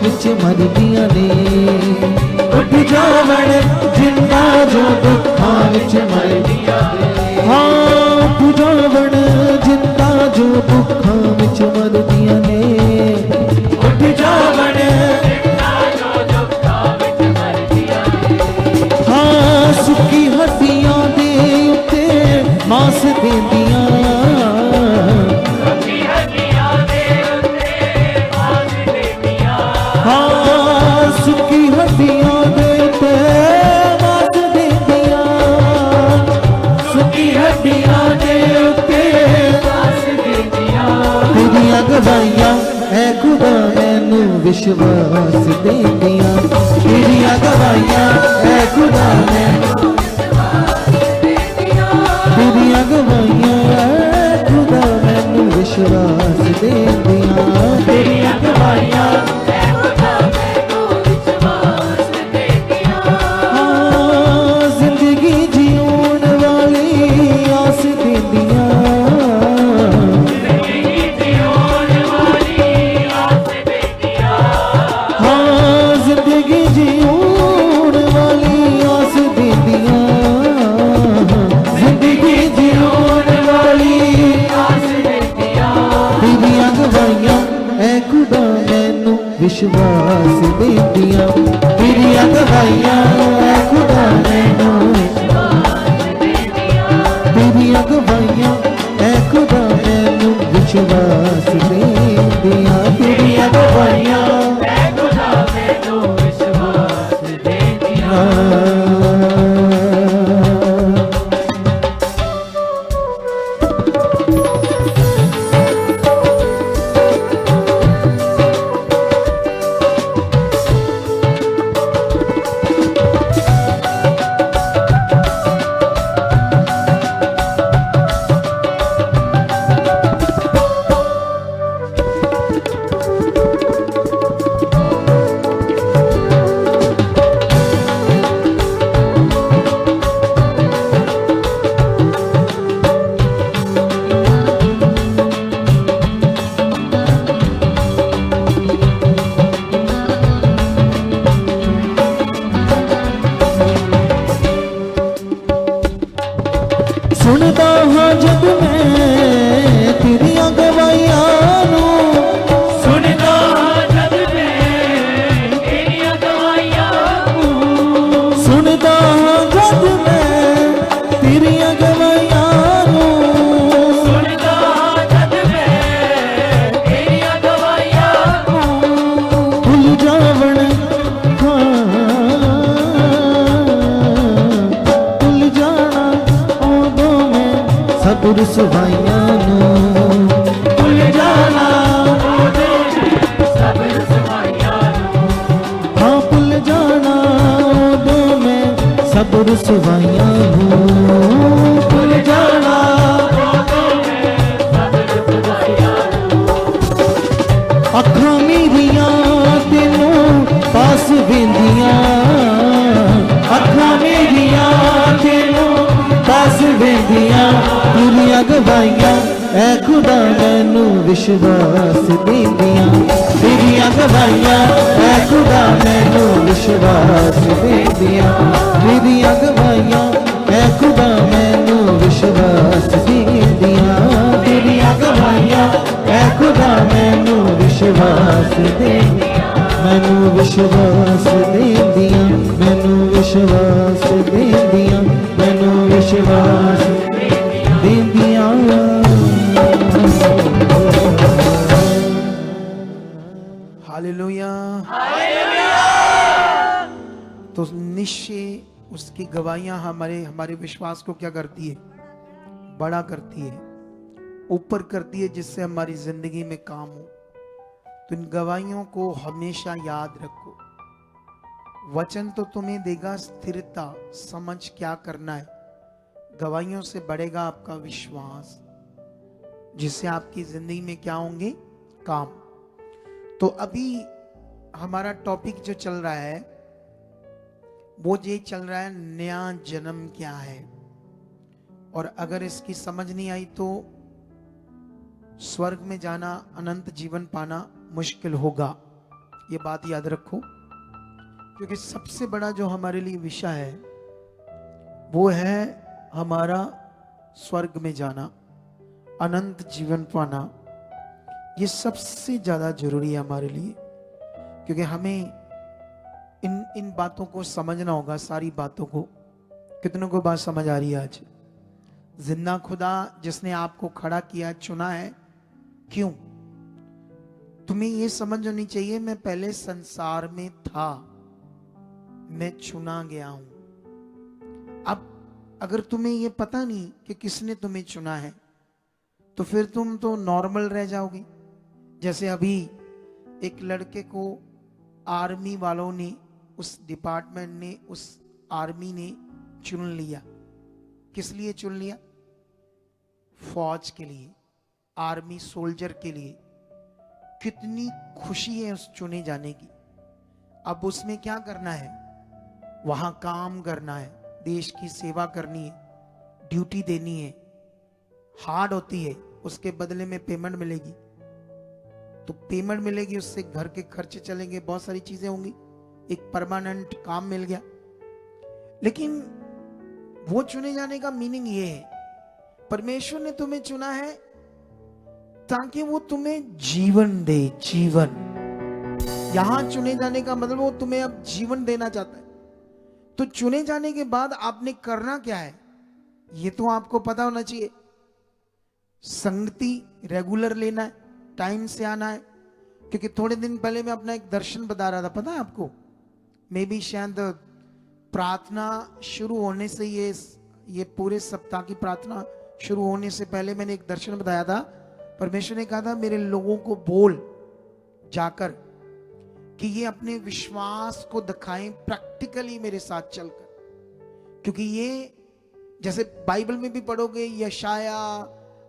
विच मरदियां ने। उठ जावण जिंदा जो दुखां विच मरदियां ने। हाँ उठ जावण जिंदा जो दुखां विच मरदियां ने। उठ जावण जिंदा जो दुखां विच मरदियां ने। हाँ सुक्की हड्डियां दे उत्ते मास देंदियां। सुक्की हड्डियां दे उत्ते मास देंदियां। हाँ सुक्की हड्डियां दे उत्ते मास देंदियां। सुक्की हड्डियां दे उत्ते मास देंदियां। तेरियां गवाइयां ऐ खुदा मैनू विश्वास देंदियां। तेरियां गवाइयां ऐ खुदा मैनू तेरियां गवाइयां ऐ खुदा मैनू विश्वास देंदियां। तेरियां गवाइयां ऐ खुदा मैनू विश्वास देंदियां। हाँ जिंदगी जीउण वाली आस देंदियां। जिंदगी जीउण वाली आस देंदियां। हाँ जिंदगी जीउण वाली आस देंदियां। जिंदगी जीउण वाली आस देंदियां। तेरियां गवाइयां ऐ खुदा मैनू विश्वास देंदियां। तेरियां गवाइयां ऐ खुदा मैनू विश्वास देंदियां। तेरियां गवाइयां ऐ खुदा मैनू विश्वास देंदियां। तेरियां गवाइयां ऐ खुदा मैनू विश्वास देंदियां। सुनदा हाँ जब मैं तेरियां गवाइयां नू। सुनदा हाँ जब मैं तेरियां गवाइयां नू। सुनदा हाँ जब मैं तेरियां गवाइयां नू। सुनदा हाँ जब मैं तेरियां गवाइयां नू। भुल जावण भुल जाना ओदों मैं सब रुसवाइयां नू। भुल जाना ओदों मैं सब रुसवाइयां नू। हाँ भुल जाना ओदों मैं सब रुसवाइयां नू। भुल जाना ओदों मैं सब रुसवाइयां नू। अखां मेरियां तेनू पास वेंदियां। अखां मेरियां तेनू पास वेंदियां। तेरियां गवाइयां ऐ खुदा मैनू विश्वास देंदियां। तेरियां गवाइयां ऐ खुदा मैनू विश्वास देंदियां। तेरियां गवाइयां ऐ खुदा मैनू विश्वास देंदियां। तेरियां गवाइयां ऐ खुदा मैनू विश्वास देंदियां। मैनू विश्वास देंदियां। मैनू विश्वास देंदियां। मैनू विश्वास देंदियां। हालेलुया। तो निश्चय उसकी गवाहियां हमारे विश्वास को क्या करती है? बड़ा करती है, ऊपर करती है, जिससे हमारी जिंदगी में काम हो। तो इन गवाहियों को हमेशा याद रखो। वचन तो तुम्हें देगा स्थिरता, समझ क्या करना है। गवाहियों से बढ़ेगा आपका विश्वास, जिससे आपकी जिंदगी में क्या होंगे? काम। तो अभी हमारा टॉपिक जो चल रहा है वो ये चल रहा है, नया जन्म क्या है। और अगर इसकी समझ नहीं आई तो स्वर्ग में जाना, अनंत जीवन पाना मुश्किल होगा। ये बात याद रखो, क्योंकि सबसे बड़ा जो हमारे लिए विषय है वो है हमारा स्वर्ग में जाना, अनंत जीवन पाना। ये सबसे ज्यादा जरूरी है हमारे लिए, क्योंकि हमें इन बातों को समझना होगा, सारी बातों को। कितनों को बात समझ आ रही है आज? जिंदा खुदा जिसने आपको खड़ा किया, चुना है, क्यों? तुम्हें ये समझ होनी चाहिए, मैं पहले संसार में था, मैं चुना गया हूं। अब अगर तुम्हें ये पता नहीं कि किसने तुम्हें चुना है, तो फिर तुम तो नॉर्मल रह जाओगे। जैसे अभी एक लड़के को आर्मी वालों ने, उस डिपार्टमेंट ने, उस आर्मी ने चुन लिया। किस लिए चुन लिया? फौज के लिए, आर्मी सोल्जर के लिए। कितनी खुशी है उस चुने जाने की। अब उसमें क्या करना है? वहां काम करना है, देश की सेवा करनी है, ड्यूटी देनी है। हार्ड होती है, उसके बदले में पेमेंट मिलेगी। तो पेमेंट मिलेगी, उससे घर के खर्चे चलेंगे, बहुत सारी चीजें होंगी, एक परमानेंट काम मिल गया। लेकिन वो चुने जाने का मीनिंग ये है, परमेश्वर ने तुम्हें चुना है ताकि वो तुम्हें जीवन दे। जीवन, यहां चुने जाने का मतलब वो तुम्हें अब जीवन देना चाहता है। तो चुने जाने के बाद आपने करना क्या है, ये तो आपको पता होना चाहिए। संगति रेगुलर लेना है, टाइम से आना है। क्योंकि थोड़े दिन पहले मैं अपना एक दर्शन बता रहा था, पता है आपको? मे भी शायद प्रार्थना शुरू होने से, ये पूरे सप्ताह की प्रार्थना शुरू होने से पहले मैंने एक दर्शन बताया था। परमेश्वर ने कहा था मेरे लोगों को बोल जाकर कि ये अपने विश्वास को दिखाएं प्रैक्टिकली मेरे साथ चलकर। क्योंकि ये जैसे बाइबल में भी पढ़ोगे, यशाया,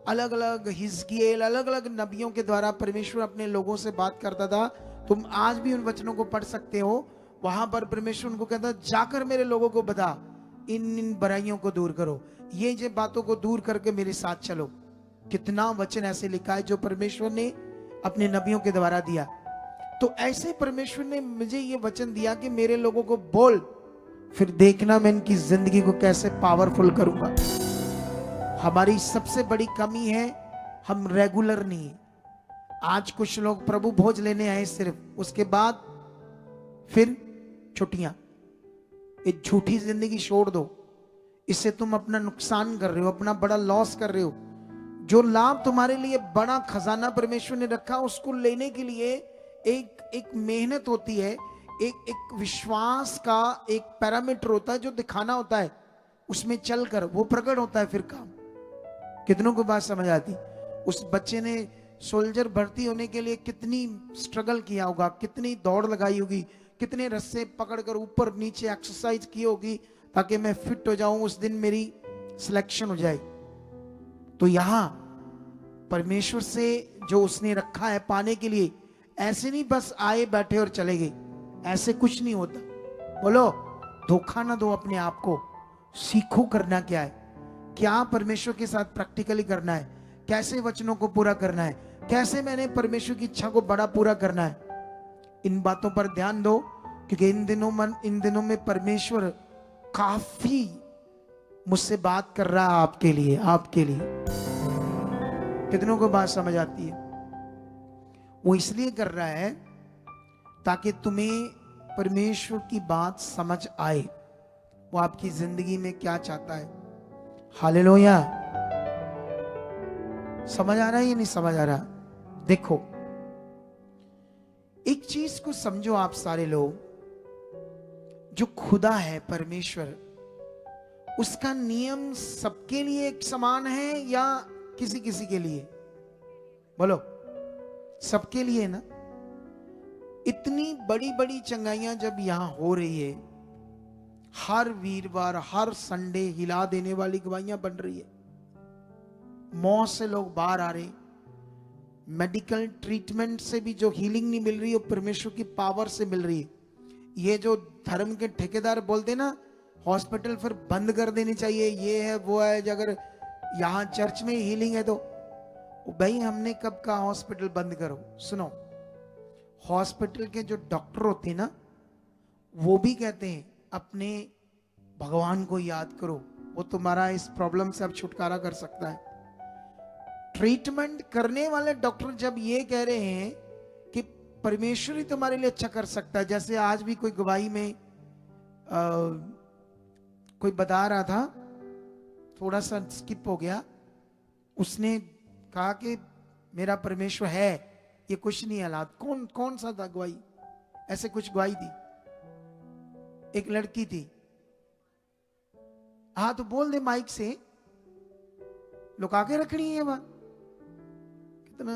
अलग अलग हिजकियेल, अलग अलग नबियों के द्वारा परमेश्वर अपने लोगों से बात करता था। तुम आज भी उन वचनों को पढ़ सकते हो। वहां पर परमेश्वर उनको कहता, जाकर मेरे लोगों को बता, इन बुराइयों को दूर करो, ये बातों को दूर करके मेरे साथ चलो। कितना वचन ऐसे लिखा है जो परमेश्वर ने अपने नबियों के द्वारा दिया। तो ऐसे परमेश्वर ने मुझे ये वचन दिया कि मेरे लोगों को बोल, फिर देखना मैं इनकी जिंदगी को कैसे पावरफुल करूंगा। हमारी सबसे बड़ी कमी है, हम रेगुलर नहीं है। आज कुछ लोग प्रभु भोज लेने आए सिर्फ, उसके बाद फिर छुट्टियां। एक झूठी जिंदगी छोड़ दो, इससे तुम अपना नुकसान कर रहे हो, अपना बड़ा लॉस कर रहे हो। जो लाभ तुम्हारे लिए बड़ा खजाना परमेश्वर ने रखा, उसको लेने के लिए एक मेहनत होती है, एक विश्वास का एक पैरामीटर होता है जो दिखाना होता है, उसमें चलकर वो प्रकट होता है फिर काम। कितनों को बात समझ आती? उस बच्चे ने सोल्जर भर्ती होने के लिए कितनी स्ट्रगल किया होगा, कितनी दौड़ लगाई होगी, कितने रस्से पकड़कर ऊपर नीचे एक्सरसाइज की होगी ताकि मैं फिट हो जाऊं, उस दिन मेरी सिलेक्शन हो जाए। तो यहां परमेश्वर से जो उसने रखा है पाने के लिए, ऐसे नहीं बस आए बैठे और चले गए, ऐसे कुछ नहीं होता। बोलो, धोखा ना दो अपने आप को। सीखो करना क्या है, क्या परमेश्वर के साथ प्रैक्टिकली करना है, कैसे वचनों को पूरा करना है, कैसे मैंने परमेश्वर की इच्छा को बड़ा पूरा करना है। इन बातों पर ध्यान दो, क्योंकि इन दिनों में परमेश्वर काफी मुझसे बात कर रहा है आपके लिए, आपके लिए। कितनों को बात समझ आती है? वो इसलिए कर रहा है ताकि तुम्हें परमेश्वर की बात समझ आए, वो आपकी जिंदगी में क्या चाहता है। हालेलुया। समझ आ रहा है या नहीं समझ आ रहा? देखो, एक चीज को समझो आप सारे लोग, जो खुदा है परमेश्वर, उसका नियम सबके लिए एक समान है या किसी किसी के लिए? बोलो, सबके लिए ना। इतनी बड़ी बड़ी चंगाइयां जब यहां हो रही है, हर वीरवार हर संडे हिला देने वाली गवाहियां बन रही है, मौत से लोग बाहर आ रहे, मेडिकल ट्रीटमेंट से भी जो हीलिंग नहीं मिल रही, वो परमेश्वर की पावर से मिल रही है। ये जो धर्म के ठेकेदार बोलते ना, हॉस्पिटल फिर बंद कर देनी चाहिए, ये है वो है, अगर यहां चर्च में हीलिंग है तो भाई हमने कब कहा हॉस्पिटल बंद करो? सुनो, हॉस्पिटल के जो डॉक्टर होते हैं ना, वो भी कहते हैं अपने भगवान को याद करो, वो तुम्हारा इस प्रॉब्लम से अब छुटकारा कर सकता है। ट्रीटमेंट करने वाले डॉक्टर जब ये कह रहे हैं कि परमेश्वर ही तुम्हारे लिए अच्छा कर सकता है, जैसे आज भी कोई गवाही में कोई बता रहा था, थोड़ा सा स्किप हो गया, उसने कहा कि मेरा परमेश्वर है, ये कुछ नहीं हालात। कौन सा था गवाही? ऐसे कुछ गवाही थी, एक लड़की थी। हाँ तो बोल दे माइक से, लुका के रखनी है बात कितना।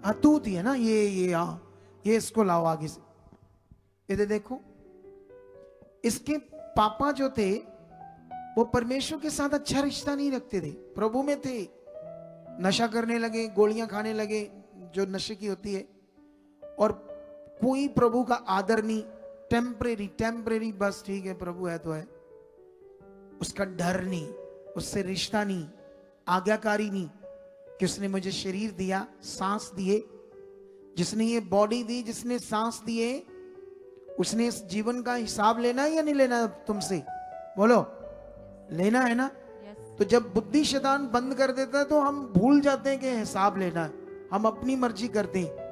हाँ तू थी है ना, ये हाँ, ये इसको लाओ आगे से, इधर देखो। इसके पापा जो थे वो परमेश्वर के साथ अच्छा रिश्ता नहीं रखते थे, प्रभु में थे, नशा करने लगे, गोलियां खाने लगे जो नशे की होती है, और कोई प्रभु का आदर नहीं, टेम्परेरी बस ठीक है प्रभु है तो है, उसका डर नहीं, उससे रिश्ता नहीं, आज्ञाकारी नहीं कि उसने मुझे शरीर दिया, सांस दिए, जिसने ये बॉडी दी, जिसने सांस दिए, उसने इस जीवन का हिसाब लेना है या नहीं लेना तुमसे? बोलो, लेना है ना? तो जब बुद्धि शैतान बंद कर देता है तो हम भूल जाते हैं कि हिसाब लेना है, हम अपनी मर्जी करते हैं।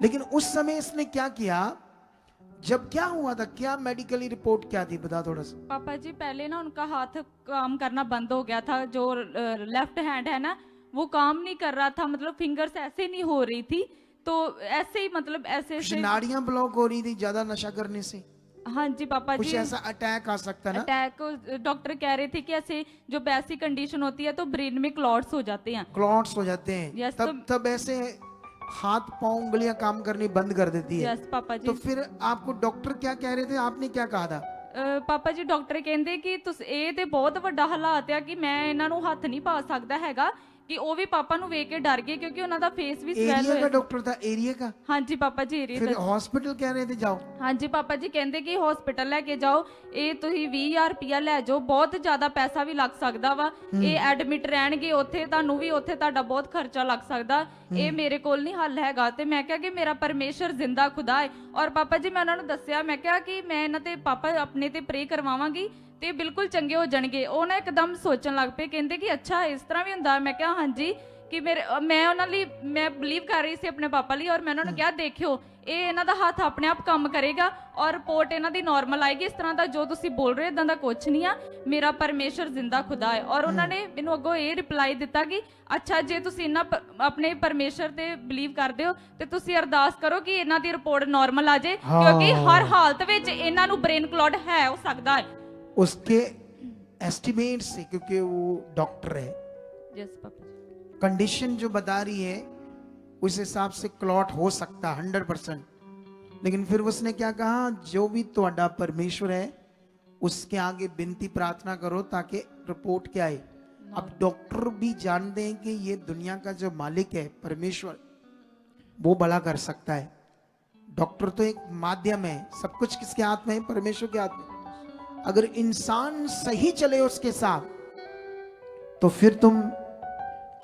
लेकिन उस समय इसने क्या किया, जब क्या हुआ था, क्या मेडिकली रिपोर्ट क्या थी, बता थोड़ा सा। पापा जी पहले ना उनका हाथ काम करना बंद हो गया था, जो लेफ्ट हैंड है ना वो काम नहीं कर रहा था, मतलब फिंगर्स ऐसे नहीं हो रही थी, तो ऐसे ही मतलब ऐसे नाड़ियां ब्लॉक हो रही थी ज्यादा नशा करने से। हाँ जी पापा कुछ जी, ऐसा अटैक आ सकता ना? अटैक डॉक्टर कह रहे थे कि ऐसे जो वैसी कंडीशन होती है तो ब्रेन में क्लॉट्स हो जाते हैं। क्लॉट्स हो जाते हैं। Yes, तब ऐसे हाथ पांव उंगलियां काम करनी बंद कर देती है। यस पापा जी। तो फिर आपको डॉक्टर क्या कह रहे थे, आपने क्या कहा था? ਪਾਪਾ ਜੀ ਡਾਕਟਰ ਕਹਿੰਦੇ ਕਿ ਤੁਸੀਂ ਇਹ ਤੇ ਬਹੁਤ ਵੱਡਾ ਹਾਲਾਤ ਆ ਕਿ ਮੈਂ ਇਹਨਾਂ ਨੂੰ ਹੱਥ ਨਹੀਂ ਪਾ ਸਕਦਾ ਹੈਗਾ, ਕਿ ਉਹ ਵੀ ਪਾਪਾ ਨੂੰ ਵੇਖ ਕੇ ਡਰ ਗਏ ਕਿਉਂਕਿ ਉਹਨਾਂ ਦਾ ਫੇਸ ਵੀ ਸਵੈਲ एरिया का ਹੋਇਆ। डॉक्टर था, एरिया का? ਹਾਂਜੀ ਪਾਪਾ ਜੀ ਏਰੀਆ फिर हॉस्पिटल कह रहे थे जाओ। ਹਾਂਜੀ ਪਾਪਾ ਜੀ ਕਹਿੰਦੇ ਕਿ ਹਸਪੀਟਲ ਲੈ ਕੇ ਜਾਓ, ਇਹ ਤੁਸੀਂ 20,000 ਰੁਪਇਆ ਲੈ ਜਾਓ, ਬਹੁਤ ਜ਼ਿਆਦਾ ਪੈਸਾ ਵੀ ਲੱਗ ਸਕਦਾ ਵਾ, ਇਹ ਐਡਮਿਟ ਰਹਿਣਗੇ ਉੱਥੇ, ਤੁਹਾਨੂੰ ਵੀ ਉੱਥੇ ਤੁਹਾਡਾ ਬਹੁਤ ਖਰਚਾ ਲੱਗ ਸਕਦਾ, ਇਹ ਮੇਰੇ ਕੋਲ ਨਹੀਂ ਹੱਲ ਹੈਗਾ। ਤੇ ਮੈਂ ਕਿਹਾ ਕਿ ਮੇਰਾ ਪਰਮੇਸ਼ਰ ਜ਼ਿੰਦਾ ਖੁਦਾ ਹੈ, ਔਰ ਪਾਪਾ ਜੀ ਮੈਂ ਉਹਨਾਂ ਨੂੰ ਦੱਸਿਆ, ਮੈਂ ਕਿਹਾ ਕਿ ਮੈਂ ਇਹਨਾਂ ਤੇ ਪਾਪਾ ਆਪਣੇ ਤੇ ਪ੍ਰੇ ਕਰਵਾਵਾਂਗੀ ਤੇ ਬਿਲਕੁਲ ਚੰਗੇ ਹੋ ਜਾਣਗੇ। ਉਹ ਨਾ ਇੱਕਦਮ ਸੋਚਣ ਲੱਗ ਪਏ, ਕਹਿੰਦੇ ਕਿ ਅੱਛਾ ਇਸ ਤਰ੍ਹਾਂ ਵੀ ਹੁੰਦਾ। ਮੈਂ ਕਿਹਾ ਹਾਂਜੀ, ਕਿ ਮੈਂ ਉਹਨਾਂ ਲਈ ਮੈਂ ਬਲੀਵ ਕਰ ਰਹੀ ਸੀ ਆਪਣੇ ਪਾਪਾ ਲਈ, ਔਰ ਮੈਂ ਉਹਨਾਂ ਨੂੰ ਕਿਹਾ ਦੇਖਿਓ ਇਹ ਇਹਨਾਂ ਦਾ ਹੱਥ ਆਪਣੇ ਆਪ ਕੰਮ ਕਰੇਗਾ ਔਰ ਰਿਪੋਰਟ ਇਹਨਾਂ ਦੀ ਨਾਰਮਲ ਆਏਗੀ, ਇਸ ਤਰ੍ਹਾਂ ਦਾ ਜੋ ਤੁਸੀਂ ਬੋਲ ਰਹੇ ਇਦਾਂ ਦਾ ਕੁਝ ਨਹੀਂ ਆ, ਮੇਰਾ ਪਰਮੇਸ਼ਰ ਜ਼ਿੰਦਾ ਖੁਦਾ ਹੈ। ਔਰ ਉਹਨਾਂ ਨੇ ਮੈਨੂੰ ਅੱਗੋਂ ਇਹ ਰਿਪਲਾਈ ਦਿੱਤਾ ਕਿ ਅੱਛਾ ਜੇ ਤੁਸੀਂ ਇਹਨਾਂ ਆਪਣੇ ਪਰਮੇਸ਼ਰ ਤੇ ਬਲੀਵ ਕਰਦੇ ਹੋ ਤੇ ਤੁਸੀਂ ਅਰਦਾਸ ਕਰੋ ਕਿ ਇਹਨਾਂ ਦੀ ਰਿਪੋਰਟ ਨਾਰਮਲ ਆ ਜਾਏ, ਕਿਉਂਕਿ ਹਰ ਹਾਲਤ ਵਿੱਚ ਇਹਨਾਂ ਨੂੰ ਬ੍ਰੇਨ ਕਲੌਟ ਹੈ ਹੋ ਸਕਦਾ है। उसके एस्टिमेट से, क्योंकि वो डॉक्टर है, यस पापा जी, कंडीशन जो बता रही है उस हिसाब से क्लॉट हो सकता 100%। लेकिन फिर उसने क्या कहा, जो भी तुम्हारा परमेश्वर है उसके आगे विनती प्रार्थना करो ताकि रिपोर्ट क्या आए। अब डॉक्टर भी जानते हैं कि ये दुनिया का जो मालिक है परमेश्वर, वो भला कर सकता है। डॉक्टर तो एक माध्यम है, सब कुछ किसके हाथ में है? परमेश्वर के हाथ में। अगर इंसान सही चले उसके साथ तो फिर तुम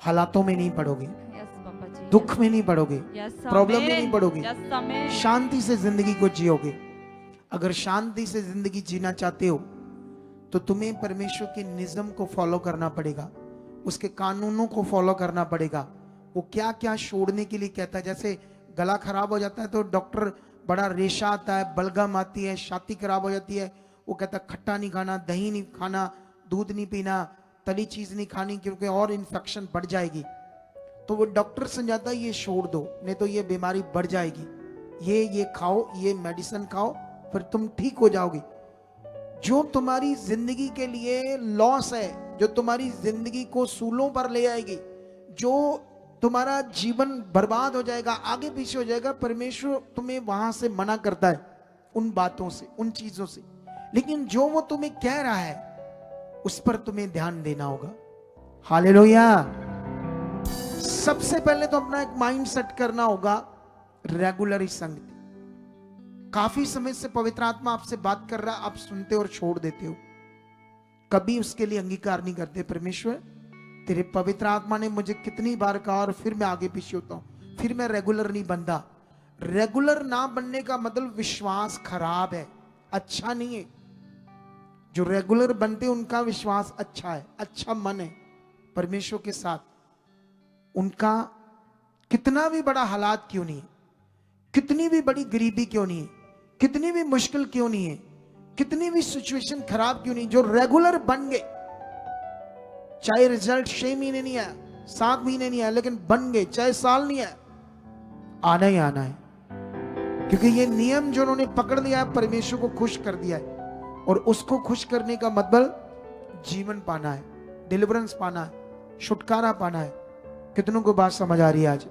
हालातों में नहीं पड़ोगे, यस पापा जी, दुख में नहीं पड़ोगे, यस प्रॉब्लम में नहीं पड़ोगे, यस आमीन, शांति से जिंदगी को जियोगे। अगर शांति से जिंदगी जीना चाहते हो तो तुम्हें परमेश्वर के निज़म को फॉलो करना पड़ेगा, उसके कानूनों को फॉलो करना पड़ेगा। वो क्या क्या छोड़ने के लिए कहता है, जैसे गला खराब हो जाता है तो डॉक्टर बड़ा रेशा आता है, बलगम आती है, छाती खराब हो जाती है, वो कहता है खट्टा नहीं खाना, दही नहीं खाना, दूध नहीं पीना, तली चीज नहीं खानी क्योंकि और इन्फेक्शन बढ़ जाएगी। तो वो डॉक्टर समझाता है ये छोड़ दो, नहीं तो ये बीमारी बढ़ जाएगी, ये खाओ, ये मेडिसिन खाओ, फिर तुम ठीक हो जाओगे। जो तुम्हारी जिंदगी के लिए लॉस है, जो तुम्हारी जिंदगी को सूलों पर ले आएगी, जो तुम्हारा जीवन बर्बाद हो जाएगा, आगे पीछे हो जाएगा, परमेश्वर तुम्हें वहां से मना करता है, उन बातों से, उन चीजों से। लेकिन जो वो तुम्हें कह रहा है उस पर तुम्हें ध्यान देना होगा। हालेलुया। सबसे पहले तो अपना एक माइंड सेट करना होगा रेगुलर संगति। काफी समय से पवित्र आत्मा आपसे बात कर रहा है, आप सुनते हो और छोड़ देते हो, कभी उसके लिए अंगीकार नहीं करते। परमेश्वर तेरे पवित्र आत्मा ने मुझे कितनी बार कहा और फिर मैं आगे पीछे होता हूं, फिर मैं रेगुलर नहीं बनता। रेगुलर ना बनने का मतलब विश्वास खराब है, अच्छा नहीं है। जो रेगुलर बनते उनका विश्वास अच्छा है, अच्छा मन है परमेश्वर के साथ। उनका कितना भी बड़ा हालात क्यों नहीं है, कितनी भी बड़ी गरीबी क्यों नहीं है, कितनी भी मुश्किल क्यों नहीं है, कितनी भी सिचुएशन खराब क्यों नहीं, जो रेगुलर बन गए, चाहे रिजल्ट 6 महीने नहीं आया, 7 महीने नहीं आया, लेकिन बन गए, चाहे साल नहीं आया, आना ही आना है। क्योंकि ये नियम जो उन्होंने पकड़ लिया है, परमेश्वर को खुश कर दिया है। और उसको खुश करने का मतलब जीवन पाना है, डिलीवरेंस पाना है, छुटकारा पाना है। कितनों को बात समझ आ रही है आज?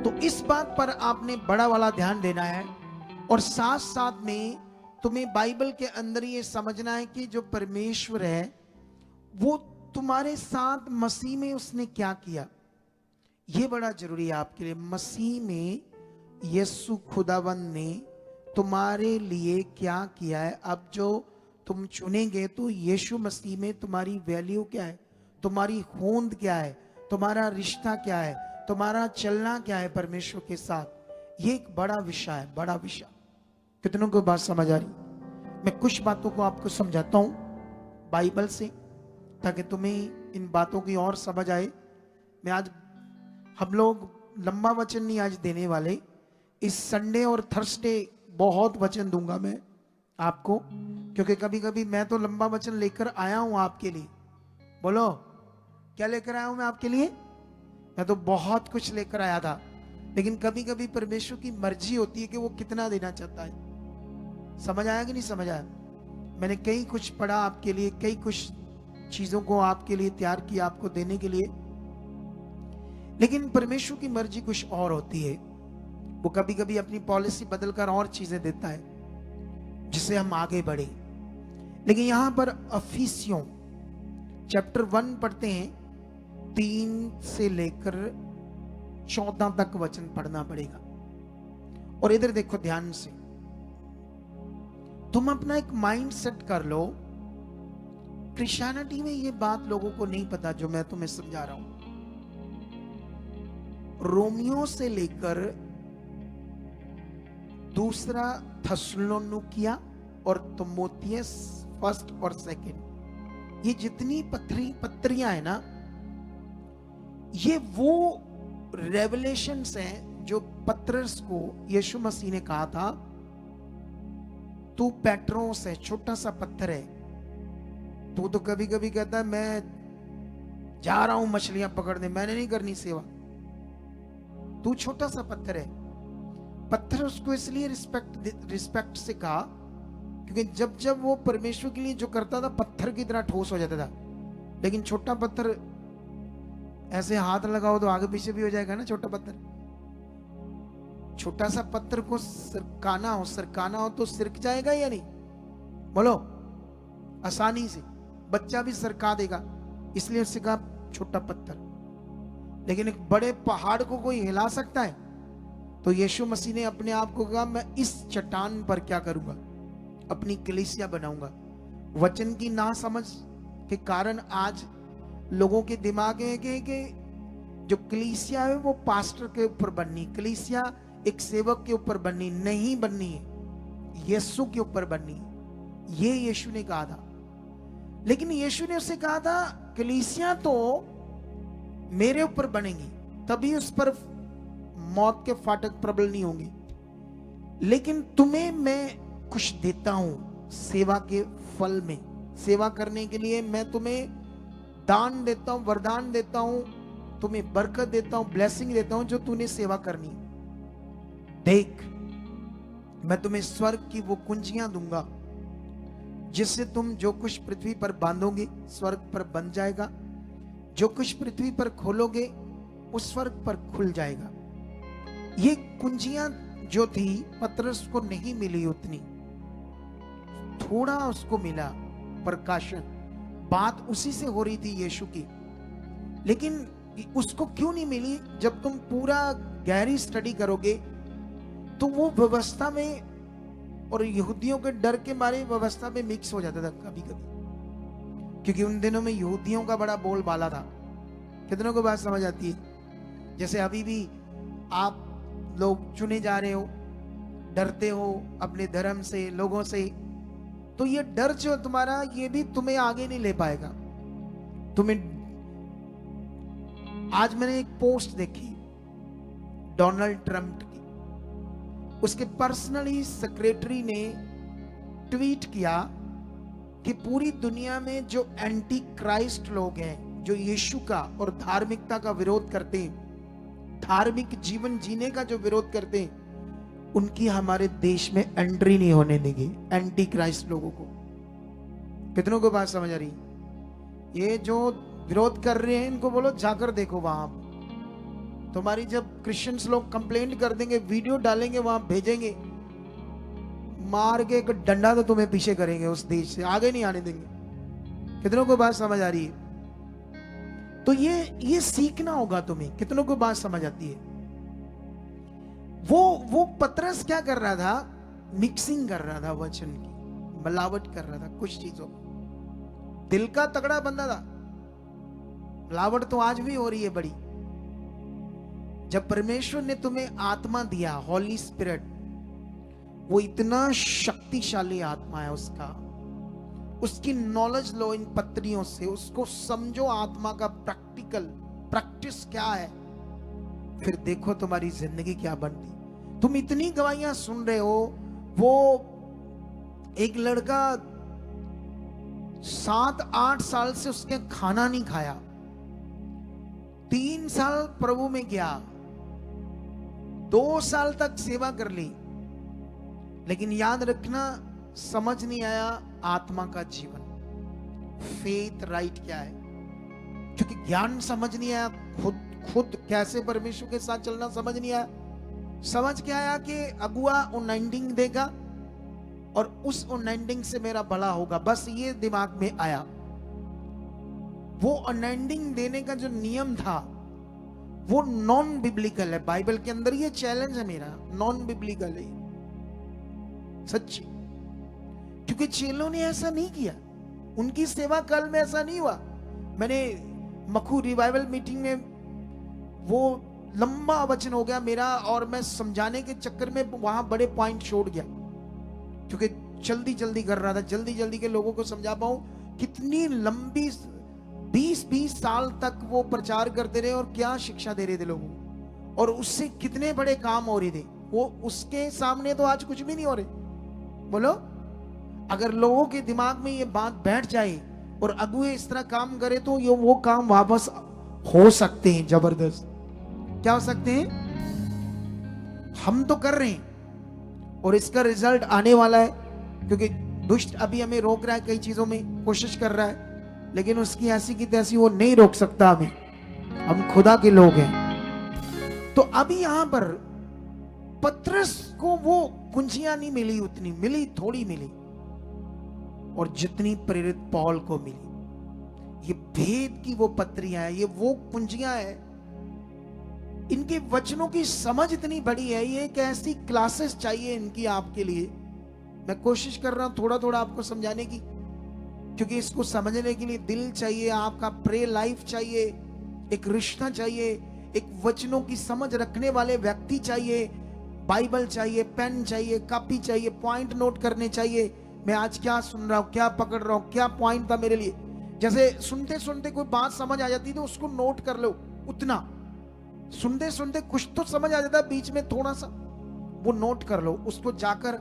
तो इस बात पर आपने बड़ा वाला ध्यान देना है। और साथ साथ में तुम्हें बाइबल के अंदर ये समझना है कि जो परमेश्वर है वो तुम्हारे साथ मसीह में उसने क्या किया, ये बड़ा जरूरी है आपके लिए। मसीह में यीशु खुदावंद ने तुम्हारे लिए क्या किया है। अब जो तुम चुनेंगे तो यीशु मसीह में तुम्हारी वैल्यू क्या है, तुम्हारी होंद क्या है, तुम्हारा रिश्ता क्या है, तुम्हारा चलना क्या है परमेश्वर के साथ। ये एक बड़ा विषय है, बड़ा विषय। कितनों को बात समझ आ रही? मैं कुछ बातों को आपको समझाता हूं बाइबल से, ताकि तुम्हें इन बातों की और समझ आए। मैं आज, हम लोग लंबा वचन नहीं आज देने वाले। इस संडे और थर्सडे बहुत वचन दूंगा मैं आपको, क्योंकि कभी कभी मैं तो लंबा वचन लेकर आया हूं आपके लिए। बोलो, क्या लेकर आया हूं मैं आपके लिए? मैं तो बहुत कुछ लेकर आया था, लेकिन कभी कभी परमेश्वर की मर्जी होती है कि वो कितना देना चाहता है। समझ आया कि नहीं समझ आया? मैंने कई कुछ पढ़ा आपके लिए, कई कुछ चीजों को आपके लिए तैयार किया आपको देने के लिए, लेकिन परमेश्वर की मर्जी कुछ और होती है। वो कभी कभी अपनी पॉलिसी बदलकर और चीजें देता है जिससे हम आगे बढ़े। लेकिन यहां पर अफिसियों चैप्टर 1 पढ़ते हैं, 3 से लेकर 14 तक वचन पढ़ना पड़ेगा। और इधर देखो ध्यान से, तुम अपना एक माइंड सेट कर लो। क्रिश्चियनिटी में ये बात लोगों को नहीं पता जो मैं तुम्हें समझा रहा हूं। रोमियो से लेकर दूसरा थस्सलुनीकिया और तिमोथियस 1 और 2, ये जितनी पत्रियां है ना, ये वो रेवलेशंस हैं जो पत्रस को यीशु मसीह ने कहा था, तू पेट्रोस है, छोटा सा पत्थर है। तो कभी कभी कहता है मैं जा रहा हूं मछलियां पकड़ने, मैंने नहीं करनी सेवा, तू छोटा सा पत्थर है। पत्थर उसको इसलिए रिस्पेक्ट से कहा क्योंकि जब जब वो परमेश्वर के लिए जो करता था पत्थर की तरह ठोस हो जाता था। लेकिन छोटा पत्थर ऐसे हाथ लगाओ तो आगे पीछे भी हो जाएगा ना। छोटा पत्थर, छोटा सा पत्थर को सरकाना हो तो सिरक जाएगा या नहीं? बोलो, आसानी से बच्चा भी सरका देगा, इसलिए उससे कहा छोटा पत्थर। लेकिन एक बड़े पहाड़ को कोई हिला सकता है? तो यीशु मसीह ने अपने आप को कहा मैं इस चट्टान पर क्या करूंगा, अपनी कलीसिया बनाऊंगा। वचन की नासमझ के कारण आज लोगों के दिमाग में कि जो कलीसिया है वो पास्टर के ऊपर बननी, कलीसिया एक सेवक के ऊपर बननी नहीं, बननी है यीशु के ऊपर बननी है। ये यीशु ने कहा था। लेकिन यीशु ने उससे कहा था कलीसिया तो मेरे ऊपर बनेगी, तभी उस पर मौत के फाटक प्रबल नहीं होंगे। लेकिन तुम्हें मैं कुछ देता हूं सेवा के फल में, सेवा करने के लिए मैं तुम्हें दान देता हूं, वरदान देता हूं, तुम्हें बरकत देता हूं, ब्लेसिंग देता हूं जो तूने सेवा करनी। देख, मैं तुम्हें स्वर्ग की वो कुंजियां दूंगा जिससे तुम जो कुछ पृथ्वी पर बांधोगे स्वर्ग पर बंध जाएगा, जो कुछ पृथ्वी पर खोलोगे उस स्वर्ग पर खुल जाएगा। ये कुंजियां जो थी पतरस को नहीं मिली, उतनी थोड़ा उसको मिला प्रकाशन, बात उसी से हो रही थी यीशु की। लेकिन उसको क्यों नहीं मिली? जब तुम पूरा गहरी स्टडी करोगे तो वो व्यवस्था में और यहूदियों के डर के मारे व्यवस्था में मिक्स हो जाता था कभी कभी, क्योंकि उन दिनों में यहूदियों का बड़ा बोलबाला था। कितनों को बात समझ आती है? जैसे अभी भी आप लोग चुने जा रहे हो, डरते हो अपने धर्म से, लोगों से, तो ये डर जो तुम्हारा, ये भी तुम्हें आगे नहीं ले पाएगा। तुम्हें, आज मैंने एक पोस्ट देखी डोनाल्ड ट्रंप की, उसके पर्सनली सेक्रेटरी ने ट्वीट किया कि पूरी दुनिया में जो एंटी क्राइस्ट लोग हैं, जो यीशु का और धार्मिकता का विरोध करते हैं, धार्मिक जीवन जीने का जो विरोध करते हैं, उनकी हमारे देश में एंट्री नहीं होने देंगे। एंटी क्राइस्ट लोगों को, कितनों को बात समझ आ रही? ये जो विरोध कर रहे हैं इनको बोलो जाकर देखो वहां। तुम्हारी जब क्रिश्चियंस लोग कंप्लेंट कर देंगे, वीडियो डालेंगे, वहां भेजेंगे, मार के एक डंडा तो तुम्हें पीछे करेंगे, उस देश से आगे नहीं आने देंगे। कितनों को बात समझ आ रही है? तो ये सीखना होगा तुम्हें। कितनों को बात समझ आती है? वो पतरस क्या कर रहा था? मिक्सिंग कर रहा था, वचन की मिलावट कर रहा था कुछ चीजों। दिल का तगड़ा बंदा था, मिलावट तो आज भी हो रही है बड़ी। जब परमेश्वर ने तुम्हें आत्मा दिया, हॉली स्पिरिट, वो इतना शक्तिशाली आत्मा है उसका, उसकी नॉलेज लो इन पत्रियों से, उसको समझो आत्मा का प्रैक्टिस क्या है, फिर देखो तुम्हारी जिंदगी क्या बनती। तुम इतनी गवाहियां सुन रहे हो। वो एक लड़का 7-8 साल से उसके खाना नहीं खाया, 3 साल प्रभु में गया, 2 साल तक सेवा कर ली, लेकिन याद रखना, समझ नहीं आया आत्मा का जीवन, फेथ राइट क्या है, क्योंकि ज्ञान समझ नहीं आया, खुद कैसे परमेश्वर के साथ चलना समझ नहीं आया। समझ क्या आया कि अगुआ अनॉइंटिंग देगा और उस अनॉइंटिंग से मेरा भला होगा, बस ये दिमाग में आया। वो अनॉइंटिंग देने का जो नियम था वो नॉन बिब्लिकल है। बाइबल के अंदर ये चैलेंज है मेरा, नॉन बिब्लिकल है सच्ची, क्योंकि चेलों ने ऐसा नहीं किया, उनकी सेवा काल में ऐसा नहीं हुआ। मैंने मखू रिवाइवल मीटिंग में, वो लंबा वचन हो गया मेरा, और मैं समझाने के चक्कर में वहां बड़े पॉइंट छोड़ गया, क्योंकि जल्दी कर रहा था, जल्दी के लोगों को समझा पाऊं। कितनी लंबी 20-20 साल तक वो प्रचार करते रहे और क्या शिक्षा दे रहे थे लोगों को, और उससे कितने बड़े काम हो रहे थे। वो उसके सामने तो आज कुछ भी नहीं हो रहे। बोलो, अगर लोगों के दिमाग में ये बात बैठ जाए और अगुए इस तरह काम करे तो ये वो काम वापस हो सकते हैं। जबरदस्त क्या हो सकते हैं? हम तो कर रहे हैं और इसका रिजल्ट आने वाला है, क्योंकि दुष्ट अभी हमें रोक रहा है, कई चीजों में कोशिश कर रहा है, लेकिन उसकी ऐसी की तैसी वो नहीं रोक सकता हमें। हम खुदा के लोग हैं। तो अभी यहां पर पतरस को वो कुंजियां नहीं मिली, उतनी मिली, थोड़ी मिली, और जितनी प्रेरित पौल को मिली, ये भेद की वो पत्रियां है, ये वो कुंजियां है। इनके वचनों की समझ इतनी बड़ी है, ये एक ऐसी क्लासेस चाहिए इनकी आपके लिए। मैं कोशिश कर रहा हूं थोड़ा थोड़ा आपको समझाने की, क्योंकि इसको समझने के लिए दिल चाहिए, आपका प्रे लाइफ चाहिए, एक रिश्ता चाहिए, एक वचनों की समझ रखने वाले व्यक्ति चाहिए, बाइबल चाहिए, पेन चाहिए, कॉपी चाहिए, पॉइंट नोट करने चाहिए। मैं आज क्या सुन रहा हूं, क्या पकड़ रहा हूं, क्या पॉइंट था मेरे लिए। जैसे सुनते सुनते कोई बात समझ आ जाती तो उसको नोट कर लो, उतना सुनते सुनते कुछ तो समझ आ जाता है, बीच में थोड़ा सा वो नोट कर लो, उसको जाकर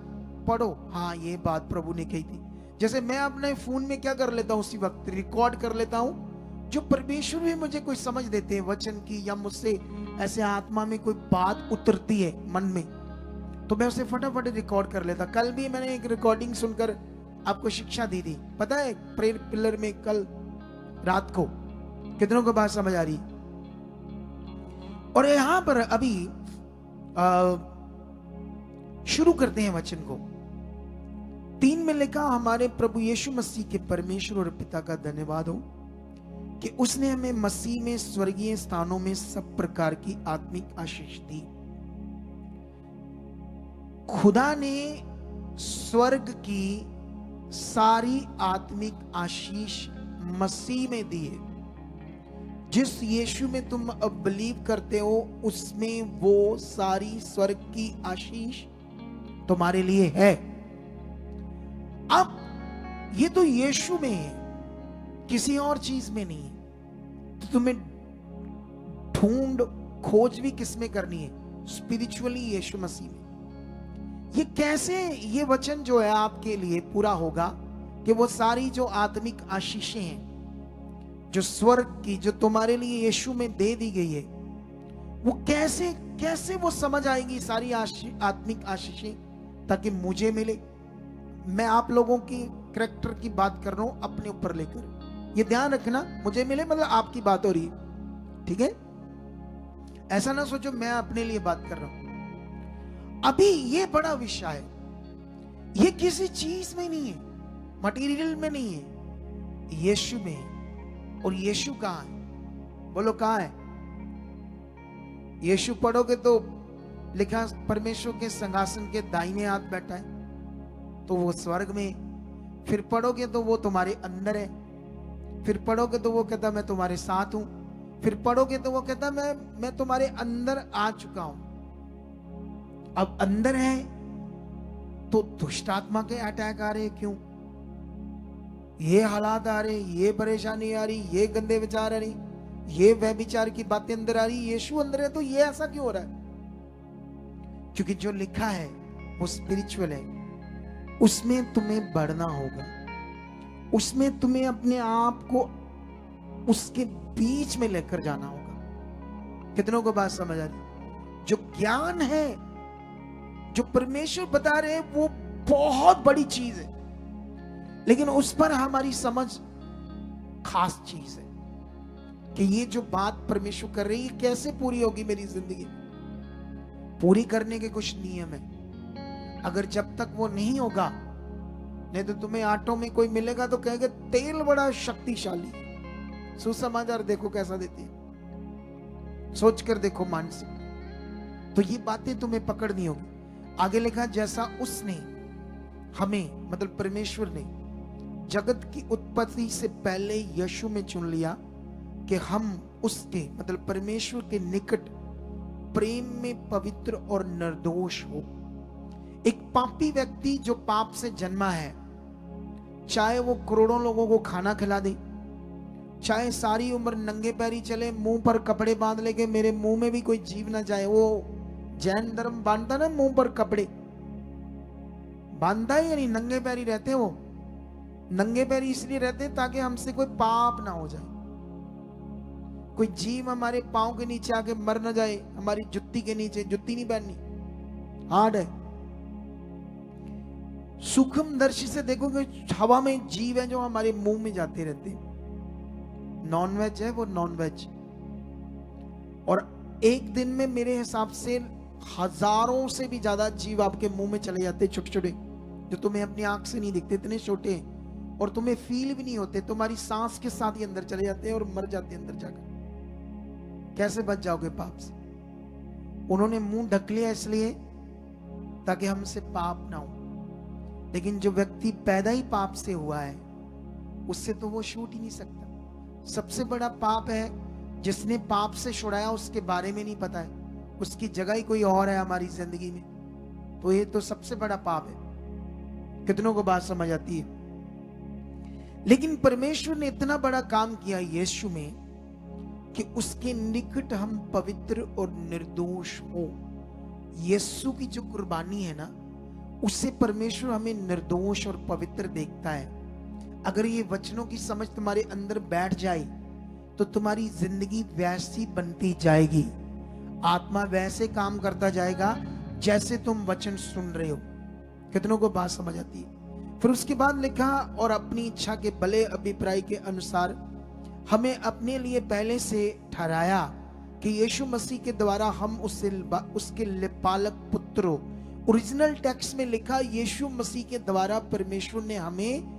पढ़ो, हाँ ये बात प्रभु ने कही थी। जैसे मैं अपने फोन में क्या कर लेता हूँ, उसी वक्त रिकॉर्ड कर लेता हूँ, जो परमेश्वर भी मुझे कोई समझ देते हैं वचन की, या मुझसे ऐसे आत्मा में कोई बात उतरती है मन में, तो मैं उसे फटाफट रिकॉर्ड कर लेता। कल भी मैंने एक रिकॉर्डिंग सुनकर आपको शिक्षा दी थी, पता है, प्रेयर पिलर में कल रात को। कितनों को बात समझ आ रही? और यहां पर अभी शुरू करते हैं वचन को। 3 में लिखा, हमारे प्रभु यीशु मसीह के परमेश्वर और पिता का धन्यवाद हो कि उसने हमें मसीह में स्वर्गीय स्थानों में सब प्रकार की आत्मिक आशीष दी। खुदा ने स्वर्ग की सारी आत्मिक आशीष मसीह में दी है। जिस यीशु में तुम अब बिलीव करते हो उसमें वो सारी स्वर्ग की आशीष तुम्हारे लिए है। अब ये तो यीशु में है, किसी और चीज में नहीं है। तो तुम्हें ढूंढ खोज भी किस में करनी है? स्पिरिचुअली यीशु मसीह में। ये कैसे ये वचन जो है आपके लिए पूरा होगा कि वो सारी जो आत्मिक आशीषें हैं जो स्वर्ग की, जो तुम्हारे लिए यीशु में दे दी गई है, वो कैसे कैसे वो समझ आएगी सारी आत्मिक आशीषें, ताकि मुझे मिले। मैं आप लोगों की कैरेक्टर की बात कर रहा हूं अपने ऊपर लेकर, ये ध्यान रखना। मुझे मिले मतलब आपकी बात हो रही है, ठीक है? ऐसा ना सोचो मैं अपने लिए बात कर रहा हूं। अभी ये बड़ा विषय है, ये किसी चीज में नहीं है, मटेरियल में नहीं है, यीशु में है। और यीशु कहां है? बोलो कहां है? यीशु पढ़ोगे तो लिखा परमेश्वर के सिंहासन के दाहिने हाथ बैठा है, तो वो स्वर्ग में। फिर पढ़ोगे तो वो तुम्हारे अंदर है। फिर पढ़ोगे तो वो कहता मैं तुम्हारे साथ हूं। फिर पढ़ोगे तो वो कहता मैं तुम्हारे अंदर आ चुका हूं। अब अंदर है तो दुष्ट आत्मा के अटैक आ रहे, क्यों? ये हालात आ रहे, ये परेशानी आ रही, ये गंदे विचार आ रही, ये व्यभिचार की बातें अंदर आ रही, यीशु अंदर है तो ये ऐसा क्यों हो रहा है? क्योंकि जो लिखा है वो स्पिरिचुअल है, उसमें तुम्हें बढ़ना होगा, उसमें तुम्हें अपने आप को उसके बीच में लेकर जाना होगा। कितनों को बात समझ आ रही? जो ज्ञान है, जो परमेश्वर बता रहे हैं, वो बहुत बड़ी चीज है, लेकिन उस पर हमारी समझ खास चीज है कि ये जो बात परमेश्वर कर रही है कैसे पूरी होगी मेरी जिंदगी में। पूरी करने के कुछ नियम है, अगर जब तक वो नहीं होगा, नहीं तो तुम्हें आटो में कोई मिलेगा तो कहेगा तेल बड़ा शक्तिशाली। सुसमाचार देखो कैसा देती है, सोच कर देखो मानसिक। तो ये बातें तुम्हें पकड़नी होगी। आगे लिखा जैसा उसने हमें, मतलब परमेश्वर ने जगत की उत्पत्ति से पहले यीशु में चुन लिया कि हम उसके, मतलब परमेश्वर के निकट प्रेम में पवित्र और निर्दोष हो। एक पापी व्यक्ति जो पाप से जन्मा है, चाहे वो करोड़ों लोगों को खाना खिला दे, चाहे सारी उम्र नंगे पैरी चले, मुंह पर कपड़े बांध लेके मेरे मुंह में भी कोई जीव ना जाए। वो जैन धर्म बांधता ना, मुंह पर कपड़े बांधता है, यानी नंगे पैरी रहते। वो नंगे पैरी इसलिए रहते ताकि हमसे कोई पाप ना हो जाए, कोई जीव हमारे पांव के नीचे आके मर ना जाए, हमारी जुत्ती के नीचे। जुत्ती नहीं पहननी, हार्ड है। सूक्ष्म दर्शी से देखोगे हवा में जीव है जो हमारे मुंह में जाते रहते हैं। नॉन वेज है वो, नॉन वेज। और एक दिन में मेरे हिसाब से हजारों से भी ज्यादा जीव आपके मुंह में चले जाते, छोटे छोटे, जो तुम्हें अपनी आंख से नहीं दिखते, इतने छोटे हैं और तुम्हें फील भी नहीं होते। तुम्हारी सांस के साथ ही अंदर चले जाते हैं और मर जाते हैं अंदर जाकर। कैसे बच जाओगे पाप से? उन्होंने मुंह ढक लिया इसलिए ताकि हमसे पाप ना हो। लेकिन जो व्यक्ति पैदा ही पाप से हुआ है, उससे तो वो छूट ही नहीं सकता। सबसे बड़ा पाप है जिसने पाप से छुड़ाया, उसके बारे में नहीं पता है, उसकी जगह ही कोई और है हमारी जिंदगी में। तो ये तो सबसे बड़ा पाप है। कितनों को बात समझ आती है? लेकिन परमेश्वर ने इतना बड़ा काम किया यीशु में कि उसके निकट हम पवित्र और निर्दोष हो। यीशु की जो कुर्बानी है ना, उससे परमेश्वर हमें निर्दोष और पवित्र देखता है। अगर ये वचनों की समझ तुम्हारे अंदर बैठ जाए तो तुम्हारी जिंदगी वैसी बनती जाएगी, आत्मा वैसे काम करता जाएगा जैसे तुम वचन सुन रहे हो। कितनों को बात समझ आती है? फिर उसके बाद लिखा, और अपनी इच्छा के भले अभिप्राय के अनुसार हमें अपने लिए पहले से ठहराया कि यीशु मसीह के द्वारा हम उसके लिपालक पुत्रों। ओरिजिनल टेक्स्ट में लिखा यीशु मसीह के द्वारा परमेश्वर ने हमें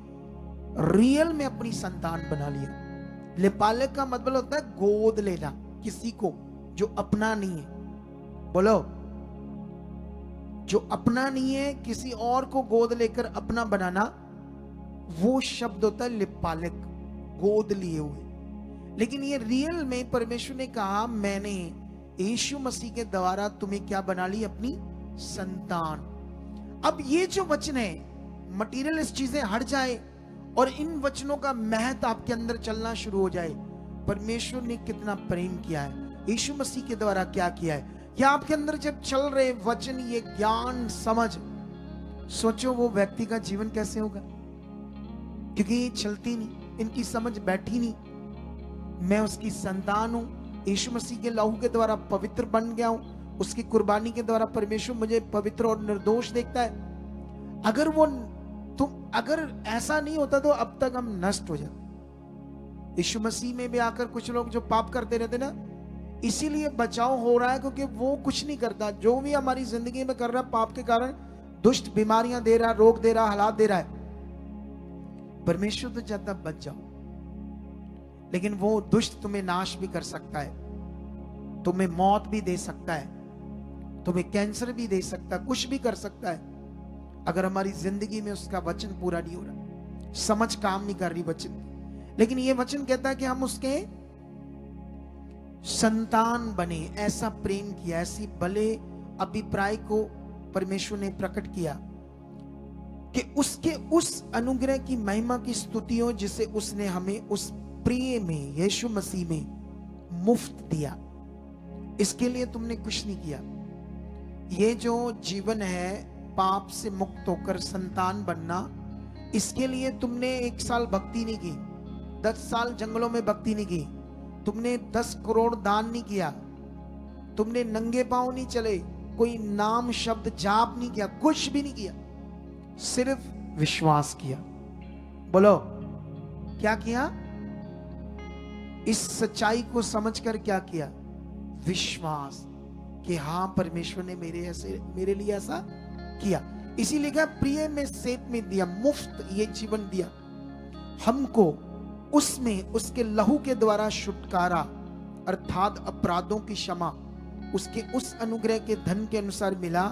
रियल में अपनी संतान बना लिया। लिपालक का मतलब होता है गोद लेना, किसी को जो अपना नहीं है। बोलो, जो अपना नहीं है, किसी और को गोद लेकर अपना बनाना, वो शब्द होता है लिपालक, गोद लिए हुए। लेकिन ये रियल में परमेश्वर ने कहा मैंने यीशु मसीह के द्वारा तुम्हें क्या बना ली, अपनी संतान। अब ये जो वचन है, मटीरियलिस्ट चीजें हट जाए और इन वचनों का महत्व आपके अंदर चलना शुरू हो जाए। परमेश्वर ने कितना प्रेम किया है, यीशु मसीह के द्वारा क्या किया है, या आपके अंदर जब चल रहे वचन, ये ज्ञान समझ, सोचो वो व्यक्ति का जीवन कैसे होगा, क्योंकि ये चलती नहीं, इनकी समझ बैठी नहीं। मैं उसकी संतान हूं, यीशु मसीह के लहू के द्वारा पवित्र बन गया हूं, उसकी कुर्बानी के द्वारा परमेश्वर मुझे पवित्र और निर्दोष देखता है। अगर ऐसा नहीं होता तो अब तक हम नष्ट हो जाते। यीशु मसीह में भी आकर कुछ लोग जो पाप करते रहते ना, इसीलिए बचाव हो रहा है, क्योंकि वो कुछ नहीं करता। जो भी हमारी जिंदगी में कर रहा है पाप के कारण, दुष्ट बीमारियां दे रहा, रोग दे रहा, हालात दे रहा है, परमेश्वर तो चाहता बच जाओ, लेकिन वो दुष्ट तुम्हें नाश भी कर सकता है, तुम्हें मौत भी दे सकता है, तुम्हें कैंसर भी दे सकता है, कुछ भी कर सकता है, अगर हमारी जिंदगी में उसका वचन पूरा नहीं हो रहा, समझ काम नहीं कर रही वचन की। लेकिन ये वचन कहता है कि हम उसके संतान बने। ऐसा प्रेम किया, ऐसी भले अभिप्राय को परमेश्वर ने प्रकट किया कि उसके उस अनुग्रह की महिमा की स्तुति हो जिसे उसने हमें उस प्रिय में, यीशु मसीह में मुफ्त दिया। इसके लिए तुमने कुछ नहीं किया। ये जो जीवन है पाप से मुक्त होकर संतान बनना, इसके लिए तुमने 1 साल भक्ति नहीं की, 10 साल जंगलों में भक्ति नहीं की, तुमने 10 करोड़ दान नहीं किया, तुमने नंगे पांव नहीं चले, कोई नाम शब्द जाप नहीं किया, कुछ भी नहीं किया, सिर्फ विश्वास किया। बोलो क्या किया? इस सच्चाई को समझकर क्या किया? विश्वास कि हाँ परमेश्वर ने मेरे लिए ऐसा किया। इसीलिए क्या प्रिय में सेत में दिया, मुफ्त ये जीवन दिया हमको, उसमें उसके लहू के द्वारा छुटकारा अर्थात अपराधों की क्षमा उसके उस अनुग्रह के धन के अनुसार मिला,